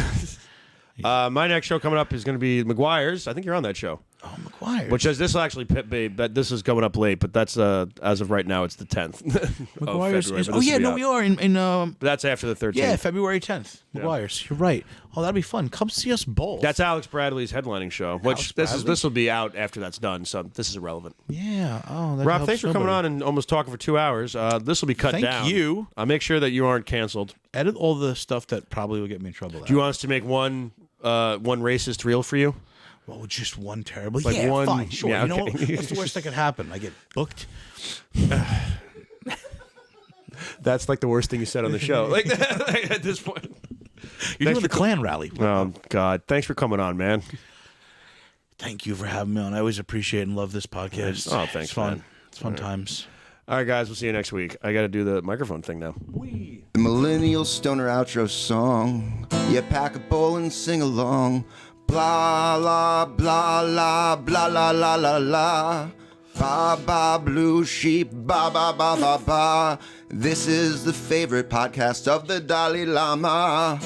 My next show coming up is going to be McGuire's. I think you're on that show.
Oh, McGuire.
Which is this will actually be, but this is going up late. But that's as of right now, it's the 10th.
McGuire's
of February,
is,
but
oh
this
yeah,
will be
no,
out.
we are in
But that's after the 13th.
yeah, February 10th. McGuire's. You're right. Oh, that'd be fun. Come see us both.
That's Alex Bradley's headlining show. Which
Bradley?
this will be out after that's done. So this is irrelevant.
yeah. Oh, that
Rob,
helps
thanks for coming
somebody.
on and almost talking for 2 hours. This will be cut
Thank
down.
you.
I'll make sure that you aren't canceled.
Edit all the stuff that probably will get me in trouble.
Do you want us to make one racist reel for you?
Well, just one terrible.
Like
yeah,
one-
fine, sure.
yeah,
You know
okay.
what? What's the worst that could happen? I get booked.
That's like the worst thing you said on the show. Like at this point.
You're doing the Klan rally.
Oh God! Thanks for coming on, man.
Thank you for having me on. I always appreciate and love this podcast.
Oh, thanks,
It's fun.
man.
It's fun times.
All right, guys. We'll see you next week. I got to do the microphone thing now.
The Millennial Stoner outro song. Yeah, pack a bowl and sing along. Blah, la, blah, la, blah, la, la, la, la. Ba, ba, blue sheep, ba, ba, ba, ba, ba. This is the favorite podcast of the Dalai Lama.